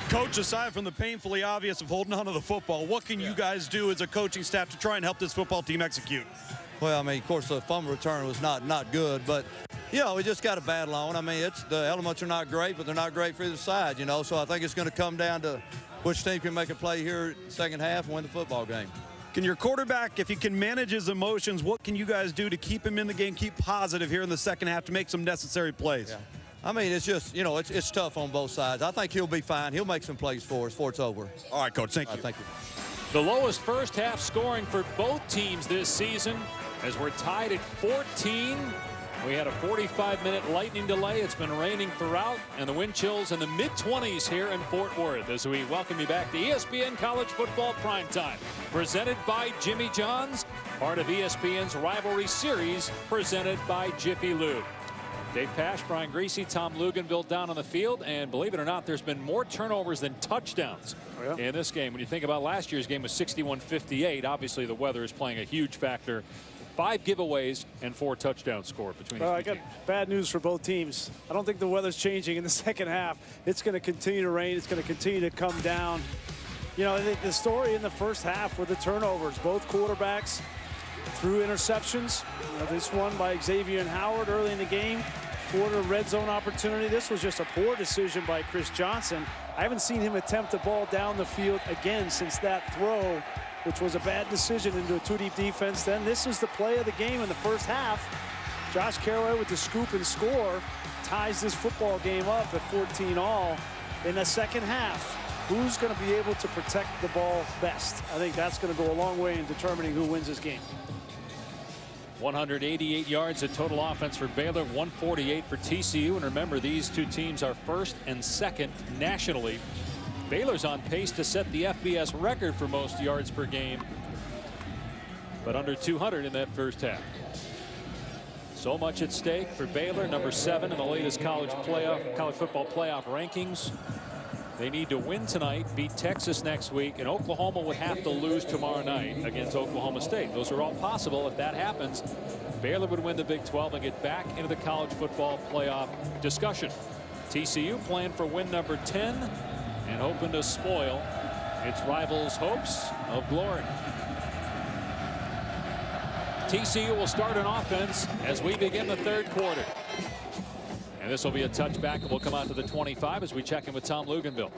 Coach, aside from the painfully obvious of holding on to the football, what can you guys do as a coaching staff to try and help this football team execute? Well, I mean, of course, the fumble return was not good, but you know, we just got to battle on. I mean, the elements are not great, but they're not great for either side, you know. So I think it's going to come down to which team can make a play here second half and win the football game. Can your quarterback, if he can manage his emotions, what can you guys do to keep him in the game, keep positive here in the second half to make some necessary plays? Yeah. I mean, it's just, you know, it's tough on both sides. I think he'll be fine. He'll make some plays for us before it's over. All right, Coach. Thank you. Thank you. The lowest first half scoring for both teams this season, as we're tied at 14. We had a 45-minute lightning delay. It's been raining throughout, and the wind chills in the mid-20s here in Fort Worth as we welcome you back to ESPN College Football Primetime, presented by Jimmy John's, part of ESPN's Rivalry Series, presented by Jiffy Lube. Dave Pasch, Brian Griese, Tom Luganville down on the field, and believe it or not, there's been more turnovers than touchdowns in this game. When you think about last year's game was 61-58, obviously the weather is playing a huge factor. 5 giveaways and 4 touchdowns scored between these two teams. Bad news for both teams. I don't think the weather's changing in the second half. It's going to continue to rain. It's going to continue to come down. You know, the story in the first half were the turnovers. Both quarterbacks threw interceptions. You know, this one by Xavier and Howard early in the game. Quarter red zone opportunity. This was just a poor decision by Chris Johnson. I haven't seen him attempt the ball down the field again since that throw, which was a bad decision into a 2-deep defense. Then this is the play of the game in the first half. Josh Caraway with the scoop and score ties this football game up at 14-all in the second half. Who's going to be able to protect the ball best? I think that's going to go a long way in determining who wins this game. 188 yards of total offense for Baylor, 148 for TCU. And remember, these two teams are first and second nationally. Baylor's on pace to set the FBS record for most yards per game, but under 200 in that first half. So much at stake for Baylor, number 7 in the latest college football playoff rankings. They need to win tonight, beat Texas next week, and Oklahoma would have to lose tomorrow night against Oklahoma State. Those are all possible. If that happens, Baylor would win the Big 12 and get back into the college football playoff discussion. TCU playing for win number 10 and hoping to spoil its rivals' hopes of glory. TCU will start an offense as we begin the third quarter. And this will be a touchback, and we'll come out to the 25 as we check in with Tom Luganville.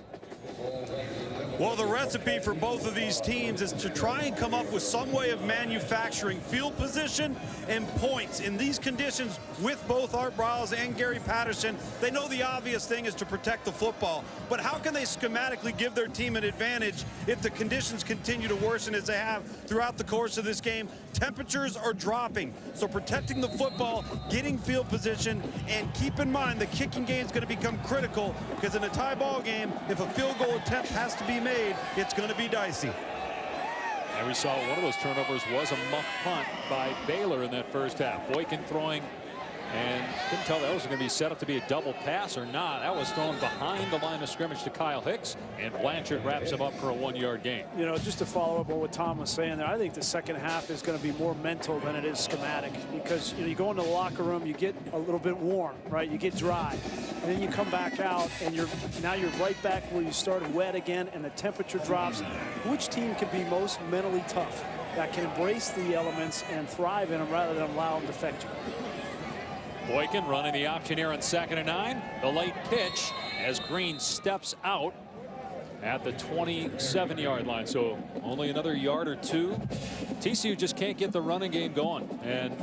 Well, the recipe for both of these teams is to try and come up with some way of manufacturing field position and points in these conditions with both Art Briles and Gary Patterson. They know the obvious thing is to protect the football, but how can they schematically give their team an advantage if the conditions continue to worsen as they have throughout the course of this game? Temperatures are dropping, so protecting the football, getting field position, and keep in mind the kicking game is going to become critical, because in a tie ball game, if a field goal attempt has to be made, it's going to be dicey. And we saw one of those turnovers was a muff punt by Baylor in that first half. Boykin throwing, and couldn't tell that was going to be set up to be a double pass or not. That was thrown behind the line of scrimmage to Kyle Hicks, and Blanchard wraps him up for a 1-yard gain. You know, just to follow up on what Tom was saying there, I think the second half is going to be more mental than it is schematic, because you go into the locker room, you get a little bit warm, right? You get dry, and then you come back out, and now you're right back where you started, wet again, and the temperature drops. Which team can be most mentally tough, that can embrace the elements and thrive in them rather than allow them to affect you? Boykin running the option here on 2nd and 9. The late pitch as Green steps out at the 27-yard line. So only another yard or two. TCU just can't get the running game going. And,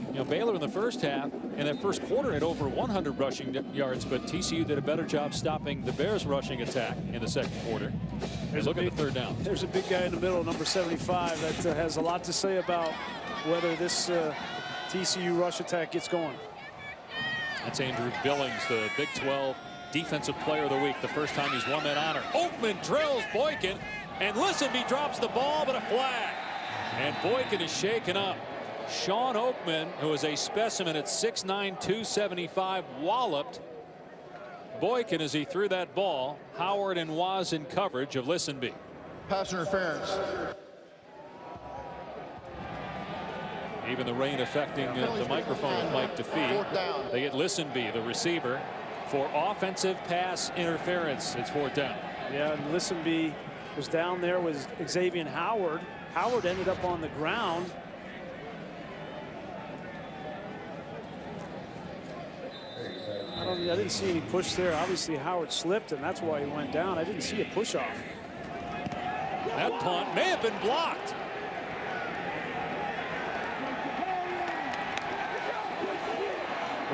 you know, Baylor in the first half, in that first quarter, had over 100 rushing yards, but TCU did a better job stopping the Bears' rushing attack in the second quarter. Look at the third down. There's a big guy in the middle, number 75, that has a lot to say about whether this TCU rush attack gets going. That's Andrew Billings, the Big 12 Defensive Player of the Week, the first time he's won that honor. Oakman drills Boykin, and Listenby drops the ball, but a flag. And Boykin is shaken up. Sean Oakman, who is a specimen at 6'9", 275, walloped Boykin as he threw that ball. Howard and Waz in coverage of Listenby. Pass interference. Even the rain affecting the microphone of Mike DeFee. They get Listenby, the receiver, for offensive pass interference. It's 4th down. Yeah, and Listenby was down there with Xavier Howard. Howard ended up on the ground. I didn't see any push there. Obviously, Howard slipped, and that's why he went down. I didn't see a push off. That punt may have been blocked.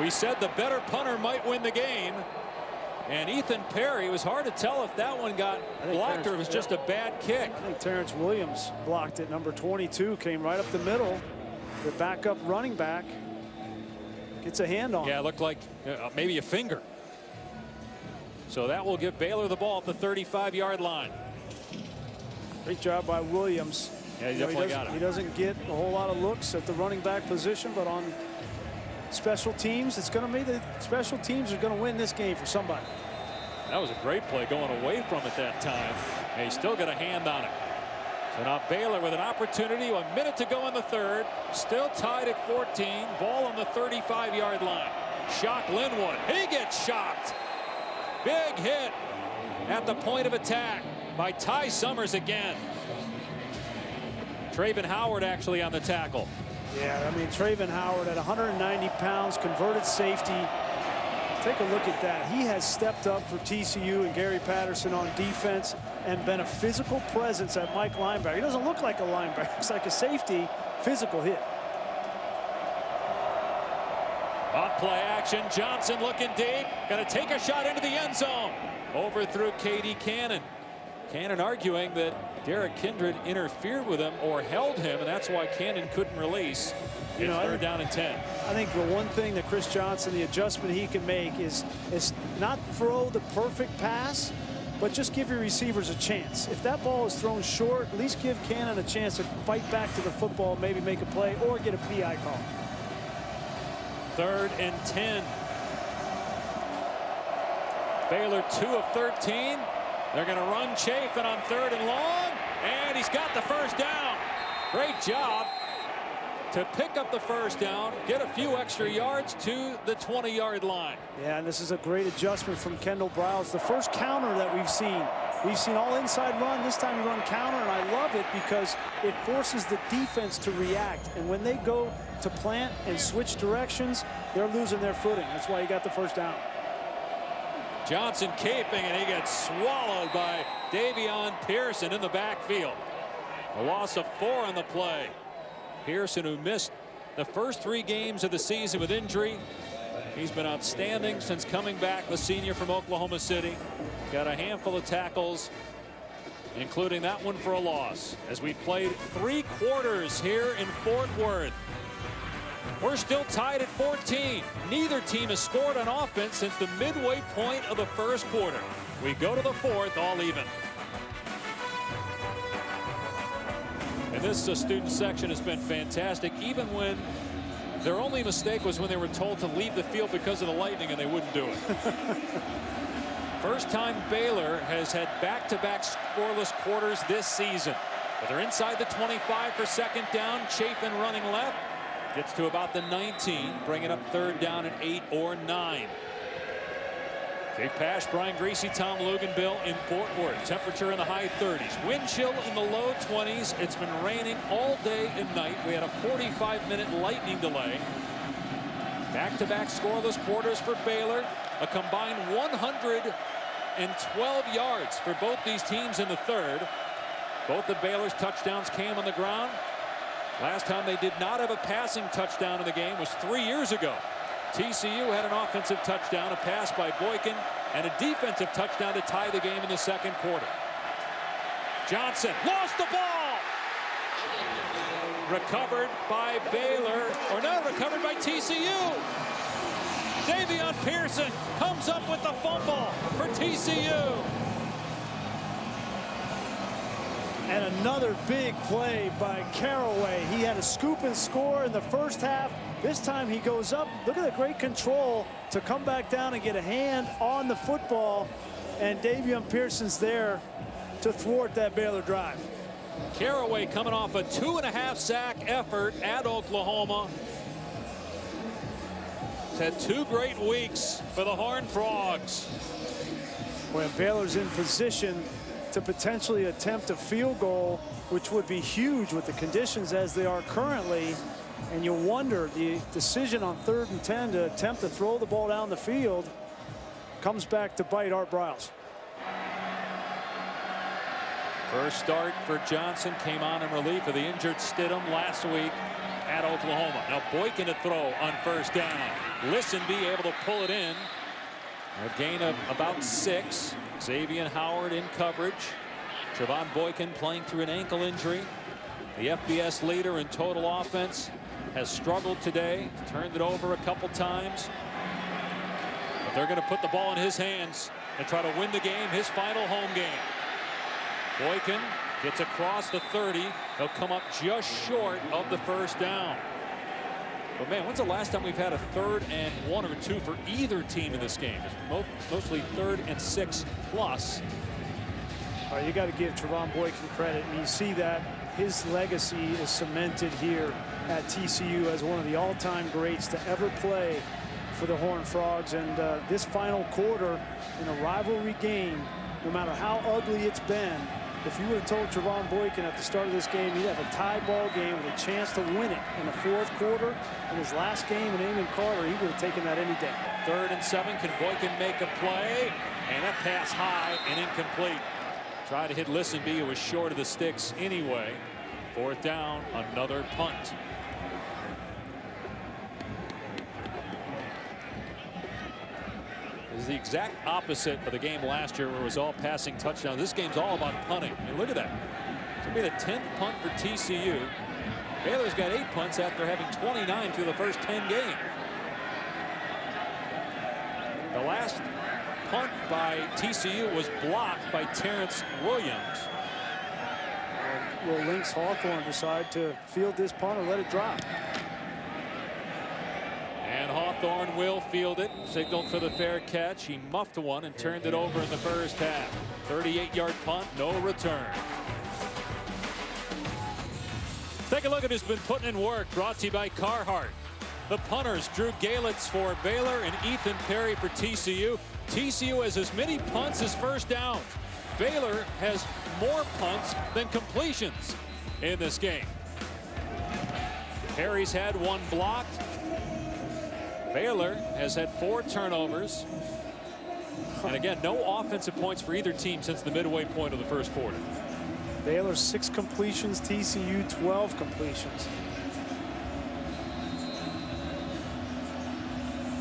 We said the better punter might win the game. And Ethan Perry, it was hard to tell if that one got blocked or it was just a bad kick. I think Terrence Williams blocked it. Number 22 came right up the middle. The backup running back gets a hand on it. Yeah, it looked like maybe a finger. So that will give Baylor the ball at the 35-yard line. Great job by Williams. Yeah, he definitely got it. He doesn't get a whole lot of looks at the running back position, but on special teams, it's going to be the special teams are going to win this game for somebody. That was a great play going away from it that time. And he still got a hand on it. So now Baylor with an opportunity, a minute to go in the third. Still tied at 14. Ball on the 35-yard line. Shock Linwood. He gets shocked. Big hit at the point of attack by Ty Summers again. Trevone Howard actually on the tackle. Yeah, I mean, Trevone Howard at 190 pounds, converted safety. Take a look at that. He has stepped up for TCU and Gary Patterson on defense and been a physical presence at Mike linebacker. He doesn't look like a linebacker. It's like a safety, physical hit. Off play action. Johnson looking deep. Going to take a shot into the end zone. Overthrew K.D. Cannon. Cannon arguing that Derek Kindred interfered with him or held him, and that's why Cannon couldn't release. It's third down and 10. I think the one thing that Chris Johnson, the adjustment he can make is not throw the perfect pass, but just give your receivers a chance. If that ball is thrown short, at least give Cannon a chance to fight back to the football, maybe make a play or get a PI call. Third and 10. Baylor 2 of 13. They're going to run Chafin on third and long, and he's got the first down. Great job to pick up the first down, get a few extra yards to the 20-yard line. Yeah, and this is a great adjustment from Kendall Briles. The first counter that we've seen all inside run. This time we run counter, and I love it because it forces the defense to react. And when they go to plant and switch directions, they're losing their footing. That's why he got the first down. Johnson keeping, and he gets swallowed by Davion Pearson in the backfield. A loss of 4 on the play. Pearson, who missed the first 3 games of the season with injury. He's been outstanding since coming back, the senior from Oklahoma City. Got a handful of tackles, including that one for a loss. As we played 3 quarters here in Fort Worth. We're still tied at 14. Neither team has scored on offense since the midway point of the first quarter. We go to the fourth, all even. And this student section has been fantastic, even when their only mistake was when they were told to leave the field because of the lightning and they wouldn't do it. First time Baylor has had back-to-back scoreless quarters this season. But they're inside the 25 for second down. Chafin running left. Gets to about the 19, bringing up third down and 8 or 9. Dave Pash, Brian Greasy, Tom Luganbill in Fort Worth. Temperature in the high 30s. Wind chill in the low 20s. It's been raining all day and night. We had a 45-minute lightning delay. Back-to-back scoreless quarters for Baylor. A combined 112 yards for both these teams in the third. Both of Baylor's touchdowns came on the ground. Last time they did not have a passing touchdown in the game was 3 years ago. TCU had an offensive touchdown, a pass by Boykin, and a defensive touchdown to tie the game in the second quarter. Johnson lost the ball. Recovered by Baylor, or no, recovered by TCU. Davion Pearson comes up with the fumble for TCU. And another big play by Caraway. He had a scoop and score in the first half. This time he goes up. Look at the great control to come back down and get a hand on the football. And Davion Pearson's there to thwart that Baylor drive. Caraway coming off a 2.5 sack effort at Oklahoma. He's had 2 great weeks for the Horned Frogs. When Baylor's in position to potentially attempt a field goal, which would be huge with the conditions as they are currently. And you wonder, the decision on 3rd and 10 to attempt to throw the ball down the field comes back to bite Art Briles. First start for Johnson came on in relief of the injured Stidham last week at Oklahoma. Now Boykin to throw on first down. Listenby able to pull it in. A gain of about 6. Xavier Howard in coverage. Trevone Boykin playing through an ankle injury. The FBS leader in total offense has struggled today. Turned it over a couple times. But they're going to put the ball in his hands and try to win the game, his final home game. Boykin gets across the 30. He'll come up just short of the first down. But man, when's the last time we've had a 3rd and 1 or 2 for either team in this game? It's mostly 3rd and 6 plus. You got to give Trevone Boykin credit, and you see that his legacy is cemented here at TCU as one of the all-time greats to ever play for the Horned Frogs. And this final quarter in a rivalry game, no matter how ugly it's been, if you would have told Trevone Boykin at the start of this game he'd have a tie ball game with a chance to win it in the 4th quarter in his last game in Amon Carter, he would have taken that any day. 3rd and 7. Can Boykin make a play? And a pass high and incomplete. Try to hit Listenby, who was short of the sticks anyway. 4th down, another punt. This is the exact opposite of the game last year where it was all passing touchdowns. This game's all about punting. I mean, look at that. It's going to be the 10th punt for TCU. Baylor's got 8 punts after having 29 through the first 10 games. The last punt by TCU was blocked by Terrence Williams. Will Lynx Hawthorne decide to field this punt or let it drop? And Hawthorne will field it. Signaled for the fair catch. He muffed one and turned it over in the first half. 38-yard punt, no return. Take a look at who's been putting in work. Brought to you by Carhartt. The punters, Drew Galitz for Baylor and Ethan Perry for TCU. TCU has as many punts as first downs. Baylor has more punts than completions in this game. Perry's had 1 blocked. Baylor has had 4 turnovers. And again, no offensive points for either team since the midway point of the first quarter. Baylor 6 completions, TCU 12 completions.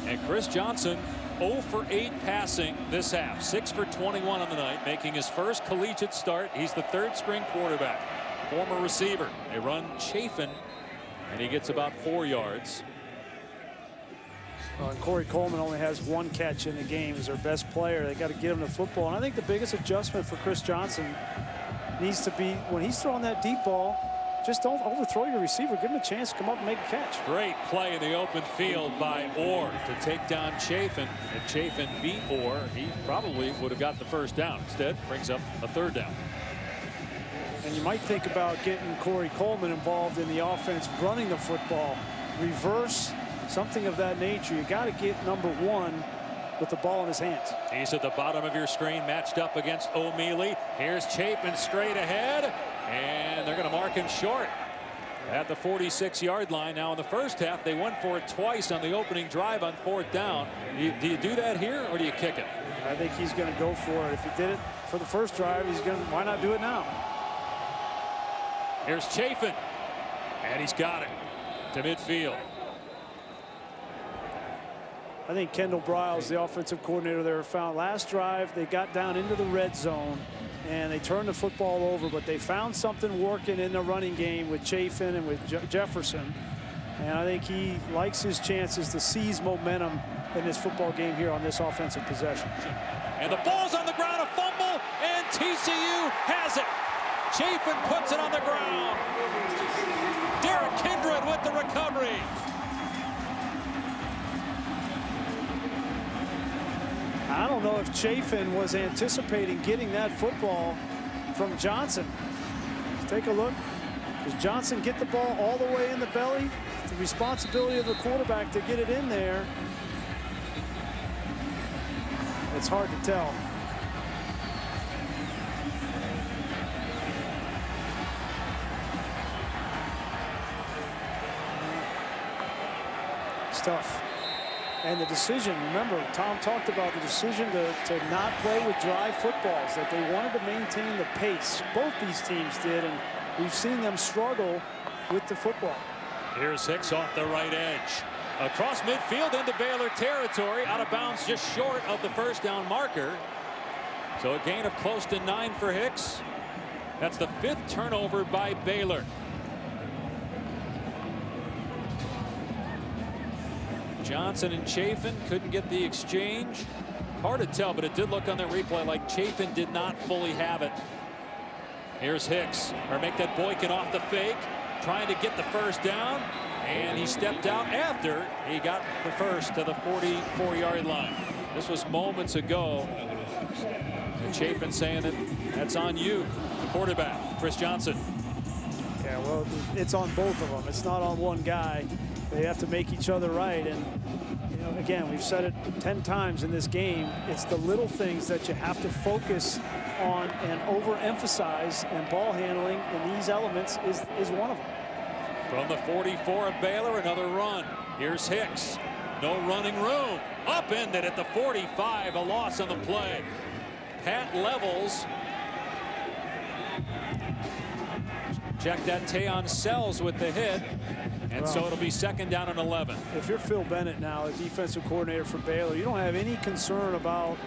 And Chris Johnson 0 for 8 passing this half. 6 for 21 on the night, making his first collegiate start. He's the 3rd string quarterback, former receiver. They run Chafin, and he gets about 4 yards. And Corey Coleman only has 1 catch in the game. He's their best player. They got to get him the football. And I think the biggest adjustment for Chris Johnson needs to be when he's throwing that deep ball, just don't overthrow your receiver. Give him a chance to come up and make a catch. Great play in the open field by Orr to take down Chafin. And Chafin beat Orr. He probably would have got the first down. Instead, brings up a 3rd down. And you might think about getting Corey Coleman involved in the offense, running the football, reverse, something of that nature. You got to get number 1 with the ball in his hands. He's at the bottom of your screen, matched up against O'Mealy. Here's Chapin straight ahead, and they're going to mark him short at the 46-yard line. Now in the first half, they went for it twice on the opening drive on 4th down. Do you do that here, or do you kick it? I think he's going to go for it. If he did it for the first drive, he's going to. Why not do it now? Here's Chafin, and he's got it to midfield. I think Kendall Briles, the offensive coordinator there, found last drive they got down into the red zone and they turned the football over, but they found something working in the running game with Chafin and with Jefferson. And I think he likes his chances to seize momentum in this football game here on this offensive possession. And the ball's on the ground, a fumble, and TCU has it. Chafin puts it on the ground. Derek Kindred with the recovery. I don't know if Chafin was anticipating getting that football from Johnson. Let's take a look. Does Johnson get the ball all the way in the belly? It's the responsibility of the quarterback to get it in there. It's hard to tell. It's tough. And the decision, remember, Tom talked about the decision to not play with dry footballs, that they wanted to maintain the pace. Both these teams did, and we've seen them struggle with the football. Here's Hicks off the right edge. Across midfield into Baylor territory. Out of bounds just short of the first down marker. So a gain of close to 9 for Hicks. That's the 5th turnover by Baylor. Johnson and Chafin couldn't get the exchange. Hard to tell, but it did look on the replay like Chafin did not fully have it. Here's Hicks, or make that Boykin off the fake, trying to get the first down, and he stepped out after he got the first to the 44-yard line. This was moments ago. And Chafin saying that that's on you, the quarterback, Chris Johnson. Yeah, well, it's on both of them. It's not on one guy. They have to make each other right. And, you know, again, we've said it 10 times in this game. It's the little things that you have to focus on and overemphasize, and ball handling in these elements is one of them. From the 44 of Baylor, another run. Here's Hicks. No running room. Upended at the 45. A loss on the play. Pat Levels. Check that Tayon Sells with the hit. And so it'll be 2nd down and 11. If you're Phil Bennett now, a defensive coordinator for Baylor, you don't have any concern about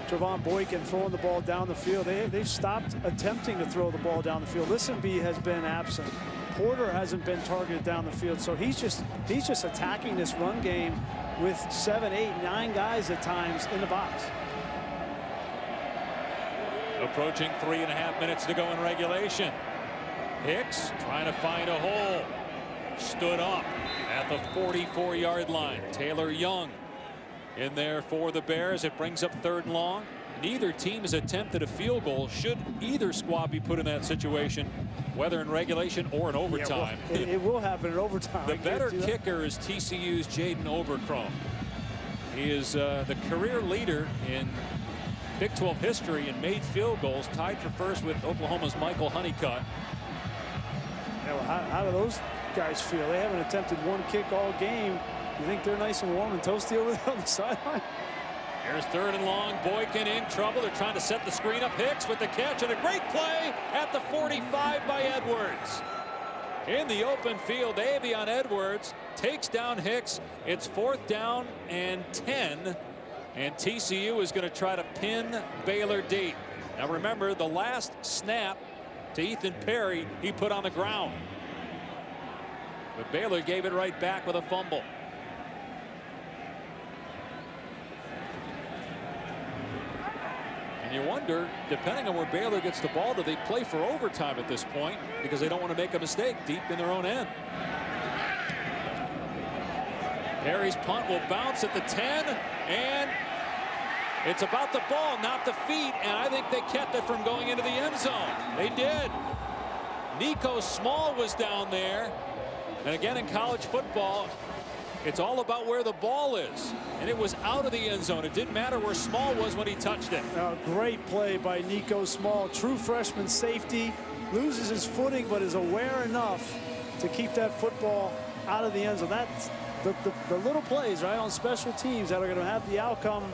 Trevone Boykin throwing the ball down the field. They've stopped attempting to throw the ball down the field. Listenby has been absent. Porter hasn't been targeted down the field. So he's just attacking this run game with 7, 8, 9 guys at times in the box. Approaching 3.5 minutes to go in regulation. Hicks trying to find a hole. Stood up at the 44-yard line. Taylor Young in there for the Bears. It brings up 3rd and long. Neither team has attempted a field goal. Should either squad be put in that situation, whether in regulation or in overtime. Yeah, well, it will happen in overtime. The better kicker is TCU's Jaden Obercrom. He is the career leader in Big 12 history in made field goals, tied for first with Oklahoma's Michael Honeycutt. Yeah, well, how do those guys feel? They haven't attempted one kick all game. You think they're nice and warm and toasty over there on the sideline? Here's 3rd and long. Boykin in trouble. They're trying to set the screen up. Hicks with the catch, and a great play at the 45 by Edwards. In the open field, Avion Edwards takes down Hicks. It's 4th down and 10. And TCU is going to try to pin Baylor deep. Now remember, the last snap to Ethan Perry, he put on the ground. But Baylor gave it right back with a fumble. And you wonder, depending on where Baylor gets the ball, do they play for overtime at this point? Because they don't want to make a mistake deep in their own end. Perry's punt will bounce at the 10, and it's about the ball, not the feet, and I think they kept it from going into the end zone. They did. Nico Small was down there. And again, in college football, it's all about where the ball is. And it was out of the end zone. It didn't matter where Small was when he touched it. Great play by Nico Small. True freshman safety. Loses his footing, but is aware enough to keep that football out of the end zone. That's the little plays, right, on special teams that are going to have the outcome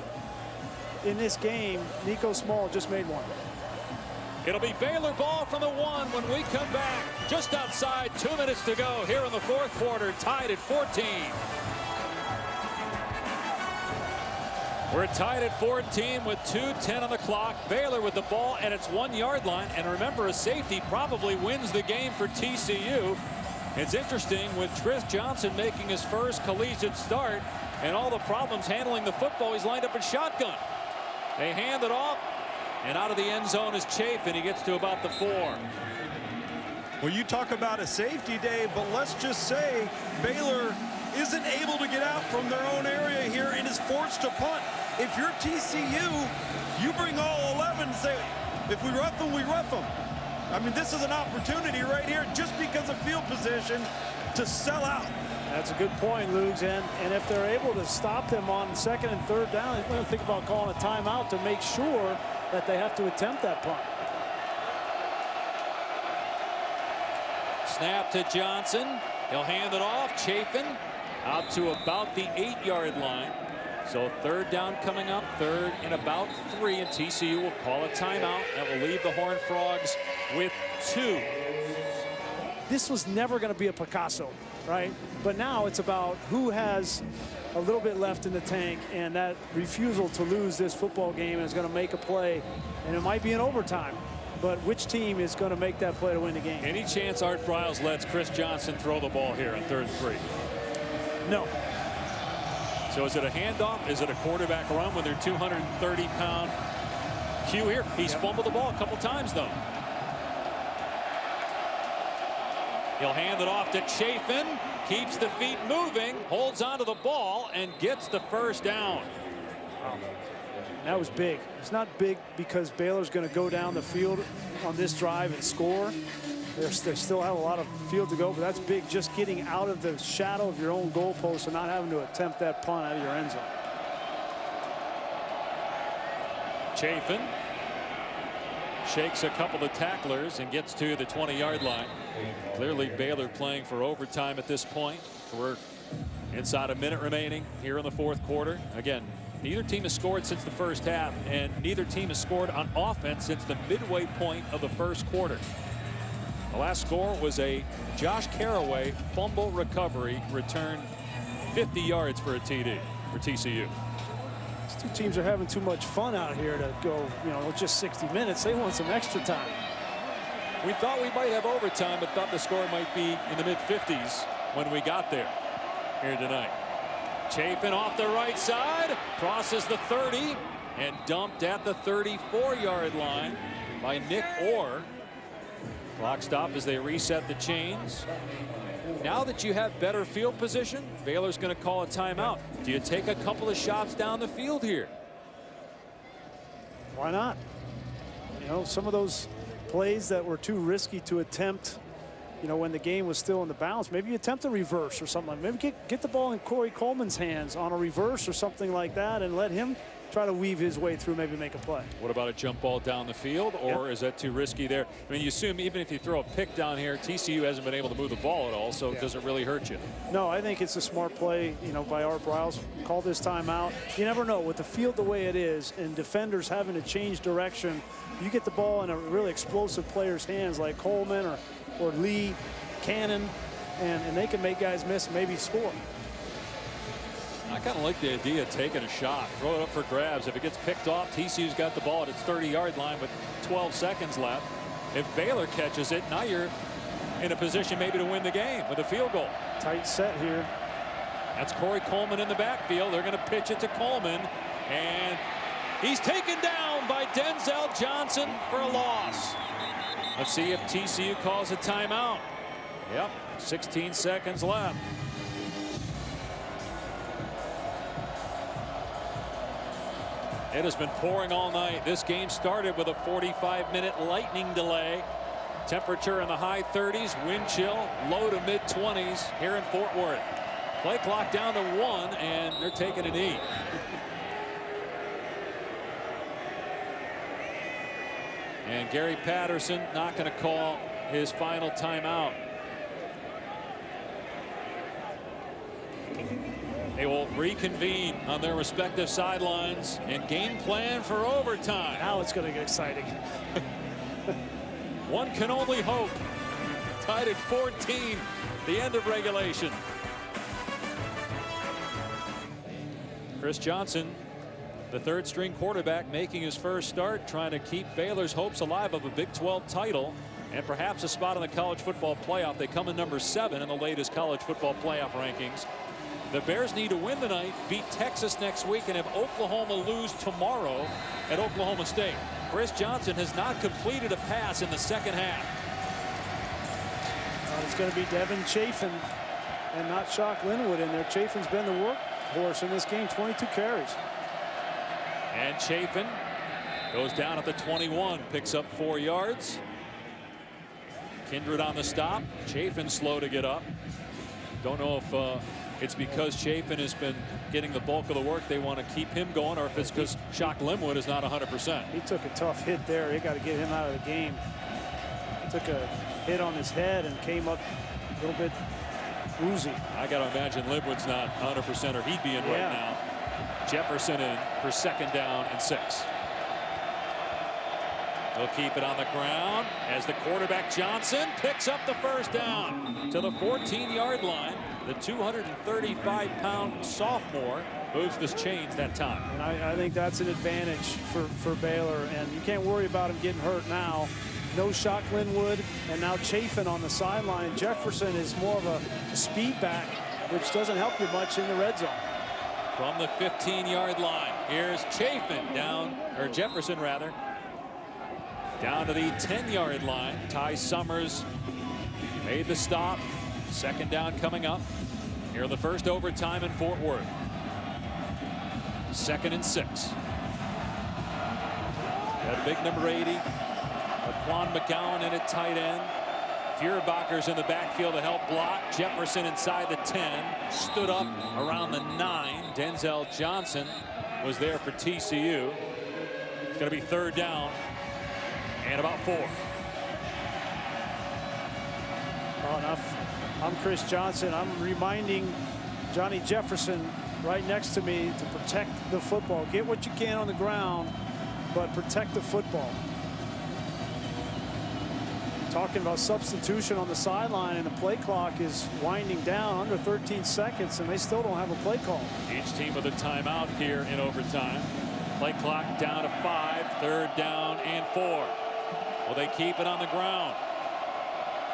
in this game. Nico Small just made one. It'll be Baylor ball from the 1 when we come back. Just outside, 2 minutes to go here in the 4th quarter, tied at 14. We're tied at 14 with 2:10 on the clock. Baylor with the ball at its 1-yard line. And remember, a safety probably wins the game for TCU. It's interesting with Chris Johnson making his first collegiate start and all the problems handling the football. He's lined up in shotgun. They hand it off, and out of the end zone is Chafin. He gets to about the 4. Well, you talk about a safety, Dave, but let's just say Baylor isn't able to get out from their own area here and is forced to punt. If you're TCU, you bring all 11 and say, if we rough them, we rough them. I mean, this is an opportunity right here just because of field position to sell out. That's a good point, Lugs. And if they're able to stop them on 2nd and 3rd down, they're going to think about calling a timeout to make sure that they have to attempt that punt. Snap to Johnson. He'll hand it off. Chafin out to about the 8-yard line. So 3rd down coming up, 3rd and about 3, and TCU will call a timeout. That will leave the Horned Frogs with 2. This was never going to be a Picasso, right? But now it's about who has a little bit left in the tank, and that refusal to lose this football game is going to make a play, and it might be in overtime. But which team is going to make that play to win the game? Any chance Art Briles lets Chris Johnson throw the ball here on 3rd and 3? No. So is it a handoff? Is it a quarterback run with their 230-pound Q here? He's fumbled the ball a couple times, though. He'll hand it off to Chafin. Keeps the feet moving, holds onto the ball, and gets the first down. That was big. It's not big because Baylor's going to go down the field on this drive and score. They still have a lot of field to go, but that's big, just getting out of the shadow of your own goalpost and not having to attempt that punt out of your end zone. Chafin shakes a couple of tacklers and gets to the 20-yard line. Clearly Baylor playing for overtime at this point. We're inside a minute remaining here in the 4th quarter. Again, neither team has scored since the first half, and neither team has scored on offense since the midway point of the 1st quarter. The last score was a Josh Caraway fumble recovery, returned 50 yards for a TD for TCU. These two teams are having too much fun out here to go, just 60 minutes. They want some extra time. We thought we might have overtime, but thought the score might be in the mid-50s when we got there here tonight. Chafin off the right side, crosses the 30, and dumped at the 34-yard line by Nick Orr. Clock stop as they reset the chains. Now that you have better field position, Baylor's going to call a timeout. Do you take a couple of shots down the field here? Why not? Some of those plays that were too risky to attempt, when the game was still in the balance, maybe you attempt a reverse or something. Maybe get the ball in Corey Coleman's hands on a reverse or something like that and let him try to weave his way through, maybe make a play. What about a jump ball down the field, or is that too risky there? I mean, you assume even if you throw a pick down here, TCU hasn't been able to move the ball at all, so does it really hurt you? No, I think it's a smart play, by Art Briles. Call this timeout. You never know with the field the way it is and defenders having to change direction. You get the ball in a really explosive player's hands like Coleman or Lee, Cannon, and they can make guys miss and maybe score. I kind of like the idea of taking a shot. Throw it up for grabs. If it gets picked off, TCU's got the ball at its 30-yard line with 12 seconds left. If Baylor catches it, now you're in a position maybe to win the game with a field goal. Tight set here. That's Corey Coleman in the backfield. They're going to pitch it to Coleman, and he's taken down by Denzel Johnson for a loss. Let's see if TCU calls a timeout. Yep, 16 seconds left. It has been pouring all night. This game started with a 45-minute lightning delay. Temperature in the high 30s, wind chill, low to mid-20s here in Fort Worth. Play clock down to 1, and they're taking a knee. And Gary Patterson not going to call his final timeout. They will reconvene on their respective sidelines and game plan for overtime. Now it's going to get exciting. One can only hope. Tied at 14, the end of regulation. Chris Johnson, the third-string quarterback, making his first start, trying to keep Baylor's hopes alive of a Big 12 title and perhaps a spot in the college football playoff. They come in number 7 in the latest college football playoff rankings. The Bears need to win tonight, beat Texas next week, and have Oklahoma lose tomorrow at Oklahoma State. Chris Johnson has not completed a pass in the second half. It's going to be Devin Chafin and not Shock Linwood in there. Chafin's been the workhorse in this game, 22 carries. And Chafin goes down at the 21, picks up 4 yards. Kindred on the stop. Chafin slow to get up. Don't know if it's because Chafin has been getting the bulk of the work. They want to keep him going, or if it's because Shock Linwood is not 100%. He took a tough hit there. They got to get him out of the game. He took a hit on his head and came up a little bit woozy. I got to imagine Linwood's not 100%, or he'd be in right now. Jefferson in for 2nd down and 6. He'll keep it on the ground as the quarterback Johnson picks up the first down to the 14-yard line. The 235-pound sophomore moves this chains that time. And I think that's an advantage for Baylor, and you can't worry about him getting hurt now. No Shock Linwood, and now Chafin on the sideline. Jefferson is more of a speed back, which doesn't help you much in the red zone. From the 15-yard line, here's Chafin down, or Jefferson rather, down to the 10-yard line. Ty Summers made the stop. Second down coming up here in the first overtime in Fort Worth. 2nd and 6. Got big number 80. Laquan McGowan in at tight end. Feuerbacher's in the backfield to help block. Jefferson inside the 10. Stood up around the 9. Denzel Johnson was there for TCU. It's going to be 3rd down and about 4. Oh, enough. I'm Chris Johnson. I'm reminding Johnny Jefferson right next to me to protect the football. Get what you can on the ground, but protect the football. Talking about substitution on the sideline, and the play clock is winding down under 13 seconds, and they still don't have a play call. Each team with a timeout here in overtime. Play clock down to 5. 3rd down and 4. Will they keep it on the ground?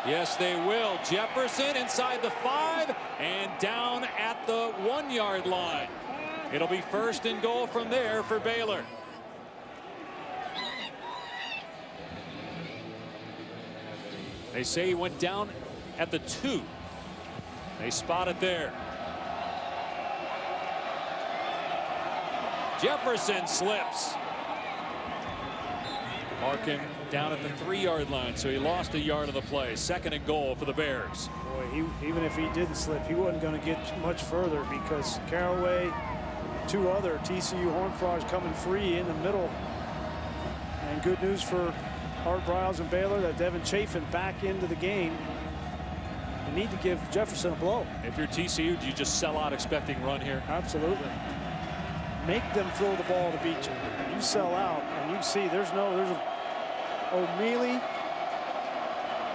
Yes, they will. Jefferson inside the 5 and down at the 1-yard line. It'll be 1st and goal from there for Baylor. They say he went down at the 2. They spot it there. Jefferson slips. Marking down at the 3-yard line, so he lost a yard of the play. 2nd and goal for the Bears. Boy, even if he didn't slip, he wasn't going to get much further, because Caraway, 2 other TCU Horned Frogs coming free in the middle. And good news for Art Briles and Baylor that Devin Chafin back into the game. You need to give Jefferson a blow. If you're TCU, do you just sell out expecting run here? Absolutely. Make them throw the ball to beat you. You sell out, and you see there's O'Mealy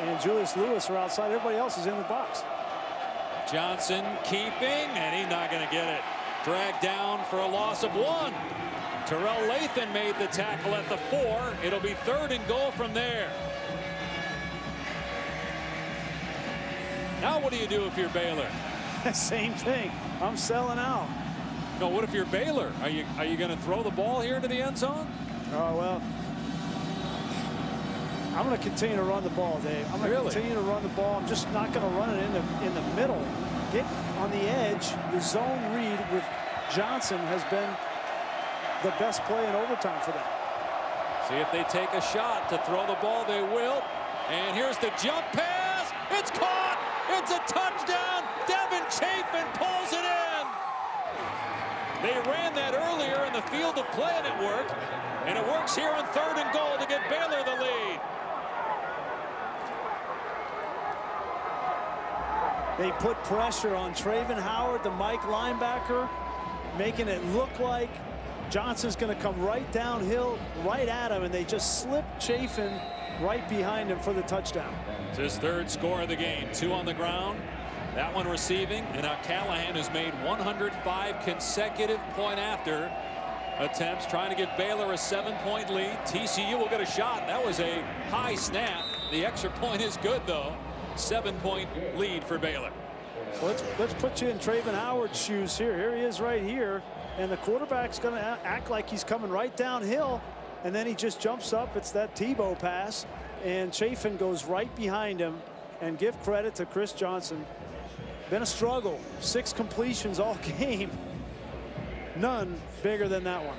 and Julius Lewis are outside. Everybody else is in the box. Johnson keeping, and he's not going to get it. Dragged down for a loss of 1. Terrell Lathan made the tackle at the 4. It'll be 3rd and goal from there. Now what do you do if you're Baylor? Same thing. I'm selling out. No, what if you're Baylor? Are you going to throw the ball here into the end zone? Oh, well, I'm going to continue to run the ball, Dave. I'm going to continue to run the ball. I'm just not going to run it in the middle. Get on the edge. The zone read with Johnson has been the best play in overtime for them. See if they take a shot to throw the ball. They will. And here's the jump pass. It's caught. It's a touchdown. Devin Chafin pulls it in. They ran that earlier in the field of play, and it worked. And it works here on 3rd and goal to get Baylor the lead. They put pressure on Trevone Howard, the Mike linebacker, making it look like Johnson's going to come right downhill, right at him, and they just slip Chafin right behind him for the touchdown. It's his 3rd score of the game. 2 on the ground. That one receiving, and now Callahan has made 105 consecutive point-after attempts, trying to give Baylor a 7-point lead. TCU will get a shot. That was a high snap. The extra point is good, though. 7-point lead for Baylor. So let's put you in Trevone Howard's shoes here. Here he is right here, and the quarterback's going to act like he's coming right downhill, and then he just jumps up. It's that Tebow pass, and Chafin goes right behind him. And give credit to Chris Johnson. Been a struggle. 6 completions all game. None bigger than that one.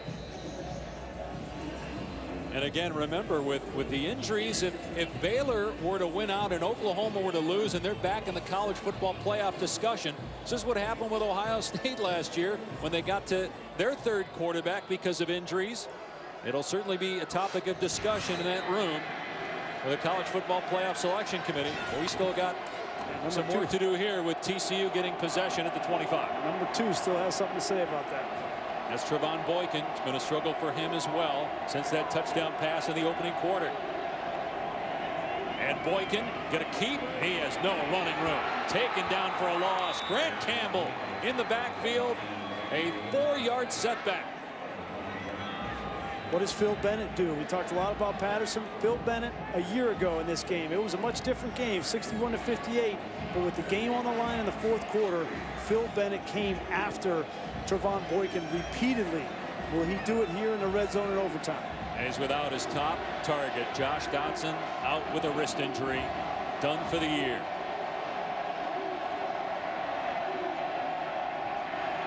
And again, remember, with the injuries, if Baylor were to win out and Oklahoma were to lose and they're back in the college football playoff discussion, this is what happened with Ohio State last year when they got to their 3rd quarterback because of injuries. It'll certainly be a topic of discussion in that room with the College Football Playoff Selection Committee. But we still got some work to do here with TCU getting possession at the 25. Number 2 still has something to say about that. That's Trevone Boykin. It's been a struggle for him as well since that touchdown pass in the opening quarter. And Boykin gonna keep. He has no running room. Taken down for a loss. Grant Campbell in the backfield. A 4-yard setback. What does Phil Bennett do? We talked a lot about Patterson. Phil Bennett a year ago in this game. It was a much different game, 61-58. But with the game on the line in the fourth quarter, Phil Bennett came after Trevone Boykin repeatedly. Will he do it here in the red zone in overtime? And he's without his top target. Josh Dotson out with a wrist injury. Done for the year.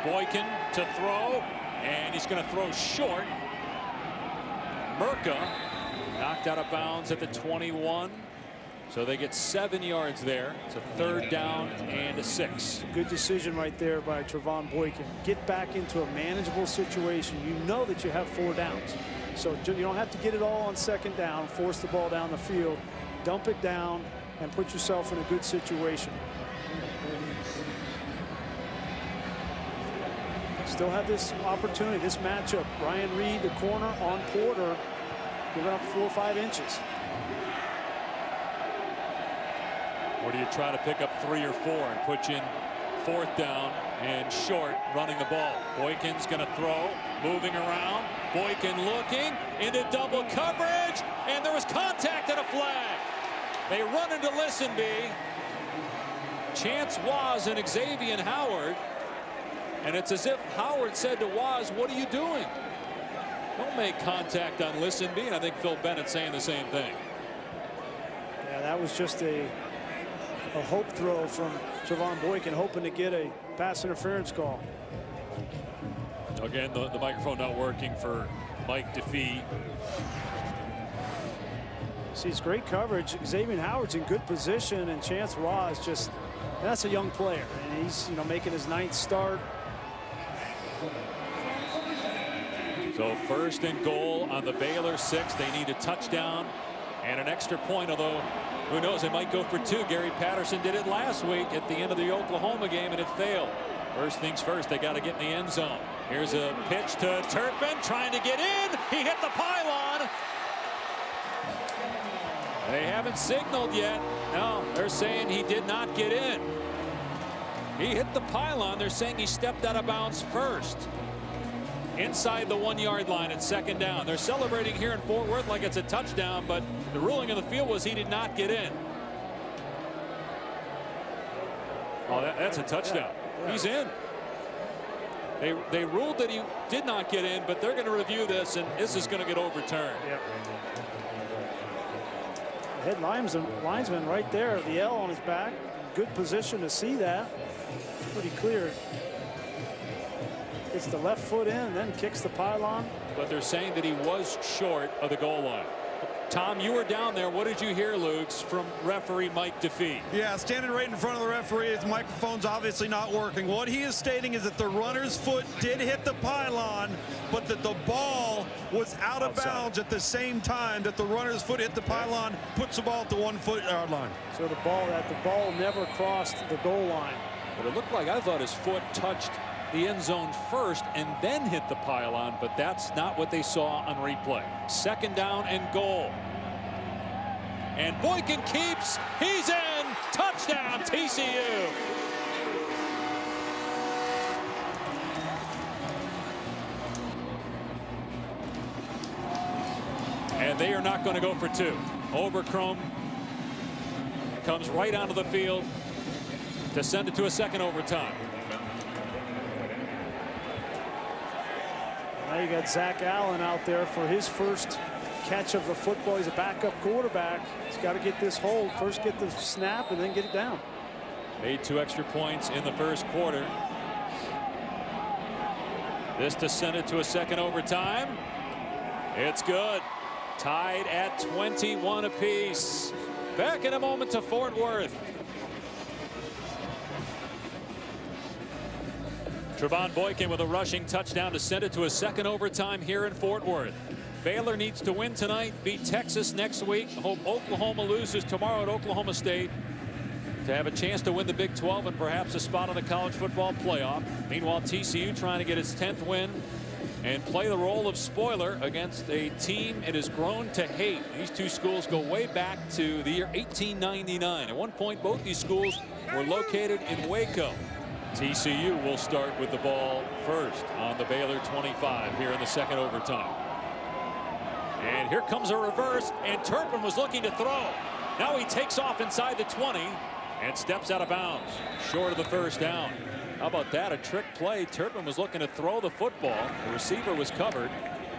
Boykin to throw. And he's going to throw short. Merca knocked out of bounds at the 21. So they get 7 yards there. It's a 3rd down and a 6. Good decision right there by Trevone Boykin. Get back into a manageable situation. You know that you have 4 downs. So you don't have to get it all on 2nd down, force the ball down the field, dump it down, and put yourself in a good situation. Still have this opportunity, this matchup. Ryan Reed, the corner on Porter, giving up 4 or 5 inches. Or do you try to pick up 3 or 4 and put you in 4th down and short running the ball? Boykin's going to throw, moving around. Boykin looking into double coverage, and there was contact and a flag. They run into Listenby. Chance Waz and Xavier Howard. And it's as if Howard said to Waz, "What are you doing? Don't make contact on Listenby." And I think Phil Bennett saying the same thing. Yeah, that was just a hope throw from Trevone Boykin, hoping to get a pass interference call. Again, the microphone not working for Mike DeFee. See, it's great coverage. Xavier Howard's in good position, and Chance Waz just, that's a young player, and he's, you know, making his 9th start. So 1st and goal on the Baylor 6. They need a touchdown and an extra point, although who knows, they might go for 2. Gary Patterson did it last week at the end of the Oklahoma game, and it failed. First things first, they got to get in the end zone. Here's a pitch to Turpin, trying to get in. He hit the pylon. They haven't signaled yet. No, they're saying he did not get in. He hit the pylon. They're saying he stepped out of bounds first. Inside the 1-yard line at 2nd down. They're celebrating here in Fort Worth like it's a touchdown, but the ruling of the field was he did not get in. Oh, that's a touchdown. He's in. They ruled that he did not get in, but they're going to review this, and this is going to get overturned. Yep. The head linesman right there, the L on his back. Good position to see that. It's pretty clear. Gets the left foot in, then kicks the pylon. But they're saying that he was short of the goal line. Tom, you were down there. What did you hear, Lukes, from referee Mike DeFee? Yeah, standing right in front of the referee. His microphone's obviously not working. What he is stating is that the runner's foot did hit the pylon, but that the ball was out of bounds at the same time that the runner's foot hit the pylon, puts the ball at the 1-foot-yard line. So the ball never crossed the goal line. But it looked like, I thought his foot touched the end zone first and then hit the pylon, but that's not what they saw on replay. 2nd down and goal. And Boykin keeps. He's in. Touchdown, TCU. And they are not going to go for 2. Overcrom comes right onto the field to send it to a 2nd overtime. Now you got Zach Allen out there for his first catch of the football. He's a backup quarterback. He's got to get this hold. First get the snap and then get it down. Made 2 extra points in the first quarter. This to send it to a 2nd overtime. It's good. Tied at 21 apiece. Back in a moment to Fort Worth. Trevone Boykin with a rushing touchdown to send it to a 2nd overtime here in Fort Worth. Baylor needs to win tonight, beat Texas next week. Hope Oklahoma loses tomorrow at Oklahoma State to have a chance to win the Big 12 and perhaps a spot on the college football playoff. Meanwhile, TCU trying to get its 10th win and play the role of spoiler against a team it has grown to hate. These two schools go way back to the year 1899. At one point, both these schools were located in Waco. TCU will start with the ball first on the Baylor 25 here in the second overtime. And here comes a reverse, and Turpin was looking to throw. Now he takes off inside the 20 and steps out of bounds, short of the first down. How about that? A trick play. Turpin was looking to throw the football. The receiver was covered,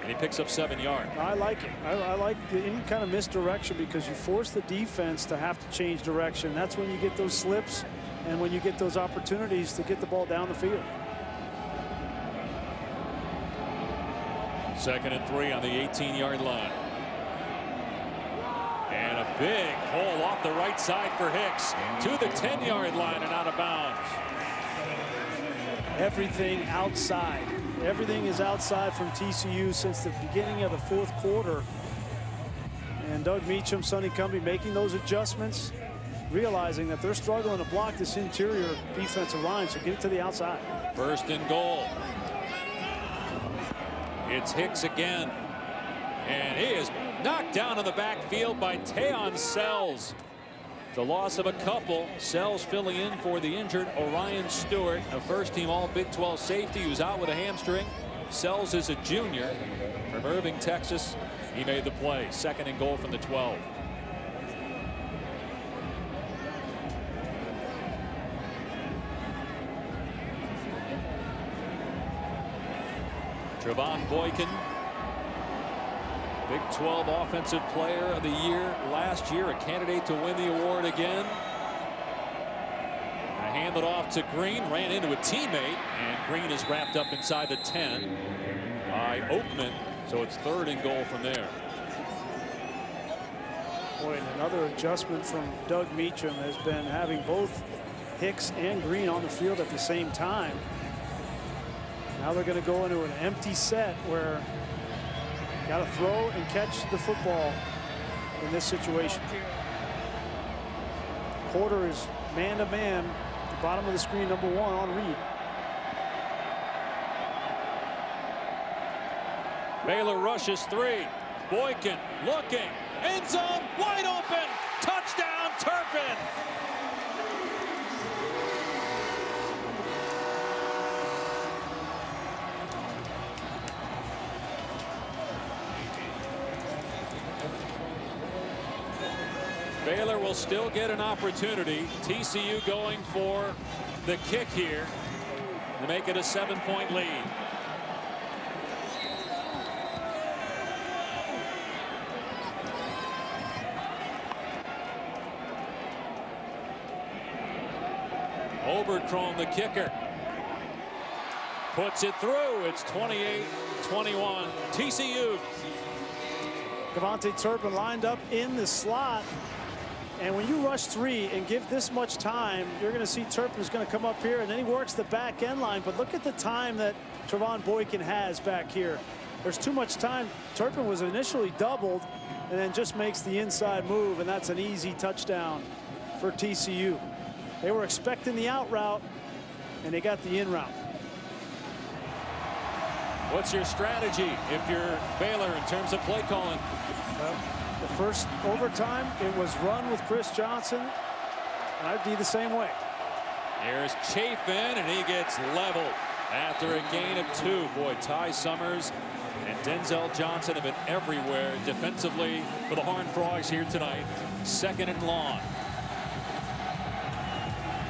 and he picks up 7 yards. I like it. I like any kind of misdirection because you force the defense to have to change direction. That's when you get those slips and when you get those opportunities to get the ball down the field. 2nd and 3 on the 18-yard line. And a big hole off the right side for Hicks to the 10-yard line and out of bounds. Everything outside. Everything is outside from TCU since the beginning of the 4th quarter. And Doug Meacham, Sonny Cumbie making those adjustments, realizing that they're struggling to block this interior defensive line, so get it to the outside. 1st and goal. It's Hicks again, and he is knocked down in the backfield by Tayon Sells. The loss of a couple. Sells filling in for the injured Orion Stewart, a first-team All Big 12 safety who's out with a hamstring. Sells is a junior from Irving, Texas. He made the play. 2nd and goal from the 12. Trevone Boykin, Big 12 Offensive Player of the Year last year, a candidate to win the award again. I hand it off to Green, ran into a teammate, and Green is wrapped up inside the 10 by Oakman, so it's 3rd and goal from there. Boy, and another adjustment from Doug Meacham has been having both Hicks and Green on the field at the same time. Now they're going to go into an empty set where you got to throw and catch the football in this situation. Porter is man-to-man at the bottom of the screen, number 1 on Reed. Baylor rushes 3. Boykin looking. End zone wide open. Touchdown Turpin. Baylor will still get an opportunity. TCU going for the kick here to make it a 7-point lead. Oberkron, the kicker, puts it through. It's 28-21 TCU. Devontae Turpin lined up in the slot. And when you rush 3 and give this much time, you're going to see Turpin is going to come up here, and then he works the back end line. But look at the time that Trevone Boykin has back here. There's too much time. Turpin was initially doubled and then just makes the inside move, and that's an easy touchdown for TCU. They were expecting the out route, and they got the in route. What's your strategy if you're Baylor in terms of play calling? Well, the first overtime, it was run with Chris Johnson. I'd be the same way. Here's Chafin, and he gets leveled after a gain of 2. Boy, Ty Summers and Denzel Johnson have been everywhere defensively for the Horned Frogs here tonight. 2nd and long.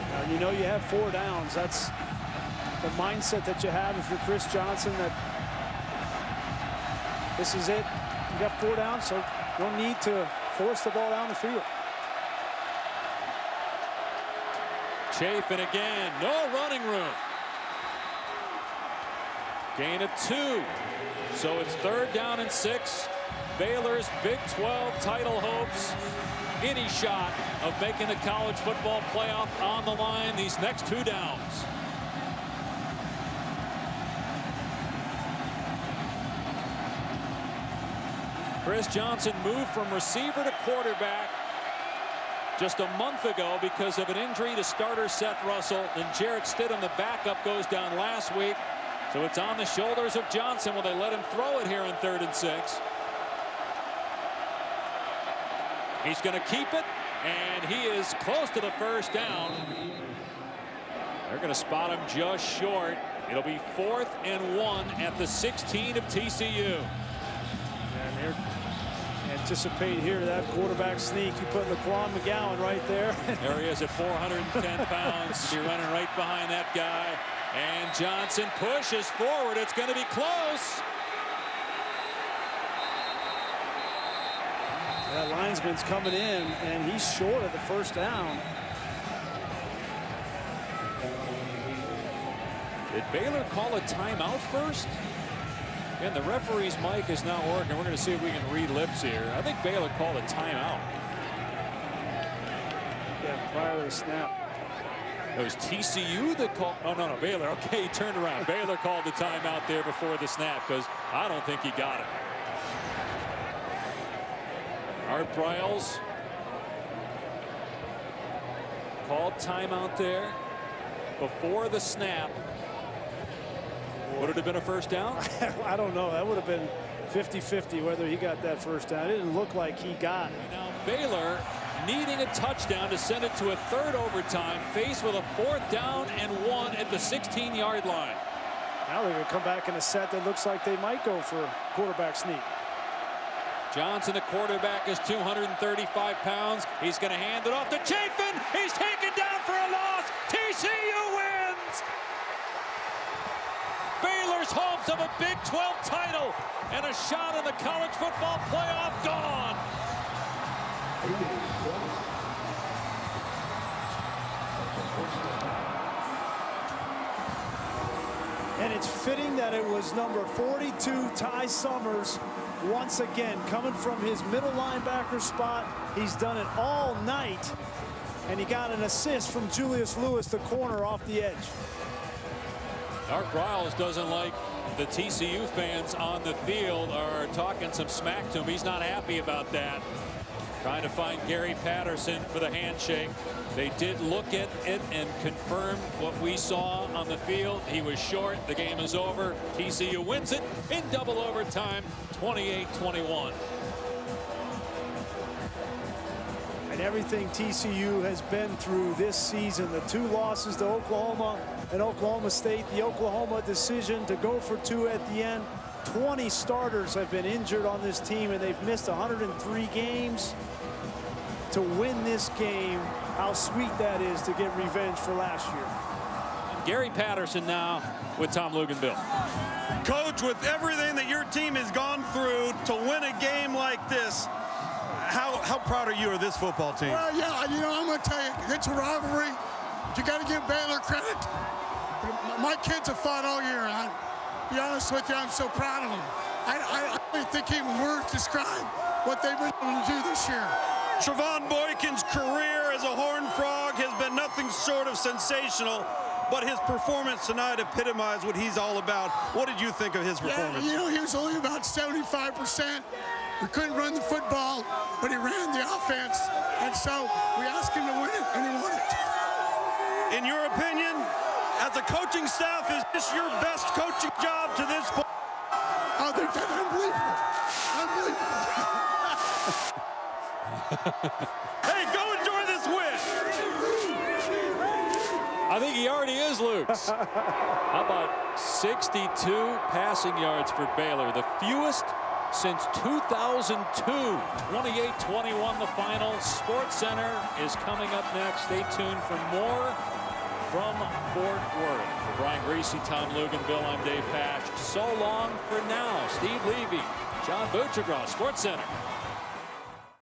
Now, you know you have 4 downs. That's the mindset that you have if you're Chris Johnson, that this is it. You got 4 downs, so no need to force the ball down the field. Chafin again, no running room. Gain of 2. So it's 3rd down and 6. Baylor's Big 12 title hopes. Any shot of making the college football playoff on the line these next 2 downs. Chris Johnson moved from receiver to quarterback just a month ago because of an injury to starter Seth Russell. And Jarrett Stidham, the backup, goes down last week. So it's on the shoulders of Johnson. Will they let him throw it here on 3rd and 6? He's going to keep it, and he is close to the first down. They're going to spot him just short. It'll be 4th and 1 at the 16 of TCU. And here, anticipate here that quarterback sneak. You put Laquan McGowan right there. There he is at 410 pounds. He'll be running right behind that guy. And Johnson pushes forward. It's going to be close. That linesman's coming in, and he's short of the first down. Did Baylor call a timeout first? And the referee's mic is now working. We're going to see if we can read lips here. I think Baylor called a timeout. Yeah, prior to the snap. It was TCU that called. Oh, no, Baylor. Okay, he turned around. Baylor called the timeout there before the snap because I don't think he got it. Art Briles called timeout there before the snap. Would it have been a first down? I don't know. That would have been 50-50 whether he got that first down. It didn't look like he got it. Now Baylor needing a touchdown to send it to a 3rd overtime, faced with a 4th down and 1 at the 16-yard line. Now they're going to come back in a set that looks like they might go for quarterback sneak. Johnson, the quarterback, is 235 pounds. He's going to hand it off to Chafin. He's taken down for a loss. TCU wins. Baylor's hopes of a Big 12 title and a shot in the college football playoff gone. And it's fitting that it was number 42, Ty Summers, once again coming from his middle linebacker spot. He's done it all night, and he got an assist from Julius Lewis, the corner, off the edge. Art Briles doesn't like the TCU fans on the field are talking some smack to him. He's not happy about that. Trying to find Gary Patterson for the handshake. They did look at it and confirm what we saw on the field. He was short. The game is over. TCU wins it in double overtime, 28-21. And everything TCU has been through this season, the 2 losses to Oklahoma and Oklahoma State, the Oklahoma decision to go for 2 at the end. 20 starters have been injured on this team, and they've missed 103 games. To win this game, how sweet that is to get revenge for last year. Gary Patterson now with Tom Luganville. Coach, with everything that your team has gone through to win a game like this, how proud are you of this football team? Well, yeah, you know, I'm going to tell you, it's a rivalry. You got to give Baylor credit. My kids have fought all year. I'll be honest with you, I'm so proud of them. I don't think even words describe what they've been able to do this year. Trevone Boykin's career as a Horned Frog has been nothing short of sensational, but his performance tonight epitomized what he's all about. What did you think of his performance? Yeah, you know, he was only about 75%. We couldn't run the football, but he ran the offense, and so we asked him to win it, and he won it. In your opinion, as a coaching staff, is this your best coaching job to this point? Oh, they've done unbelievable. Unbelievable. Hey, go enjoy this win. I think he already is, Luke. How about 62 passing yards for Baylor, the fewest since 2002. 28-21 the final. Sports Center is coming up next. Stay tuned for more from Fort Worth. For Brian Greasy, Tom Luganville, I'm Dave Pasch. So long for now. Steve Levy, John Butchergraw, Sports Center.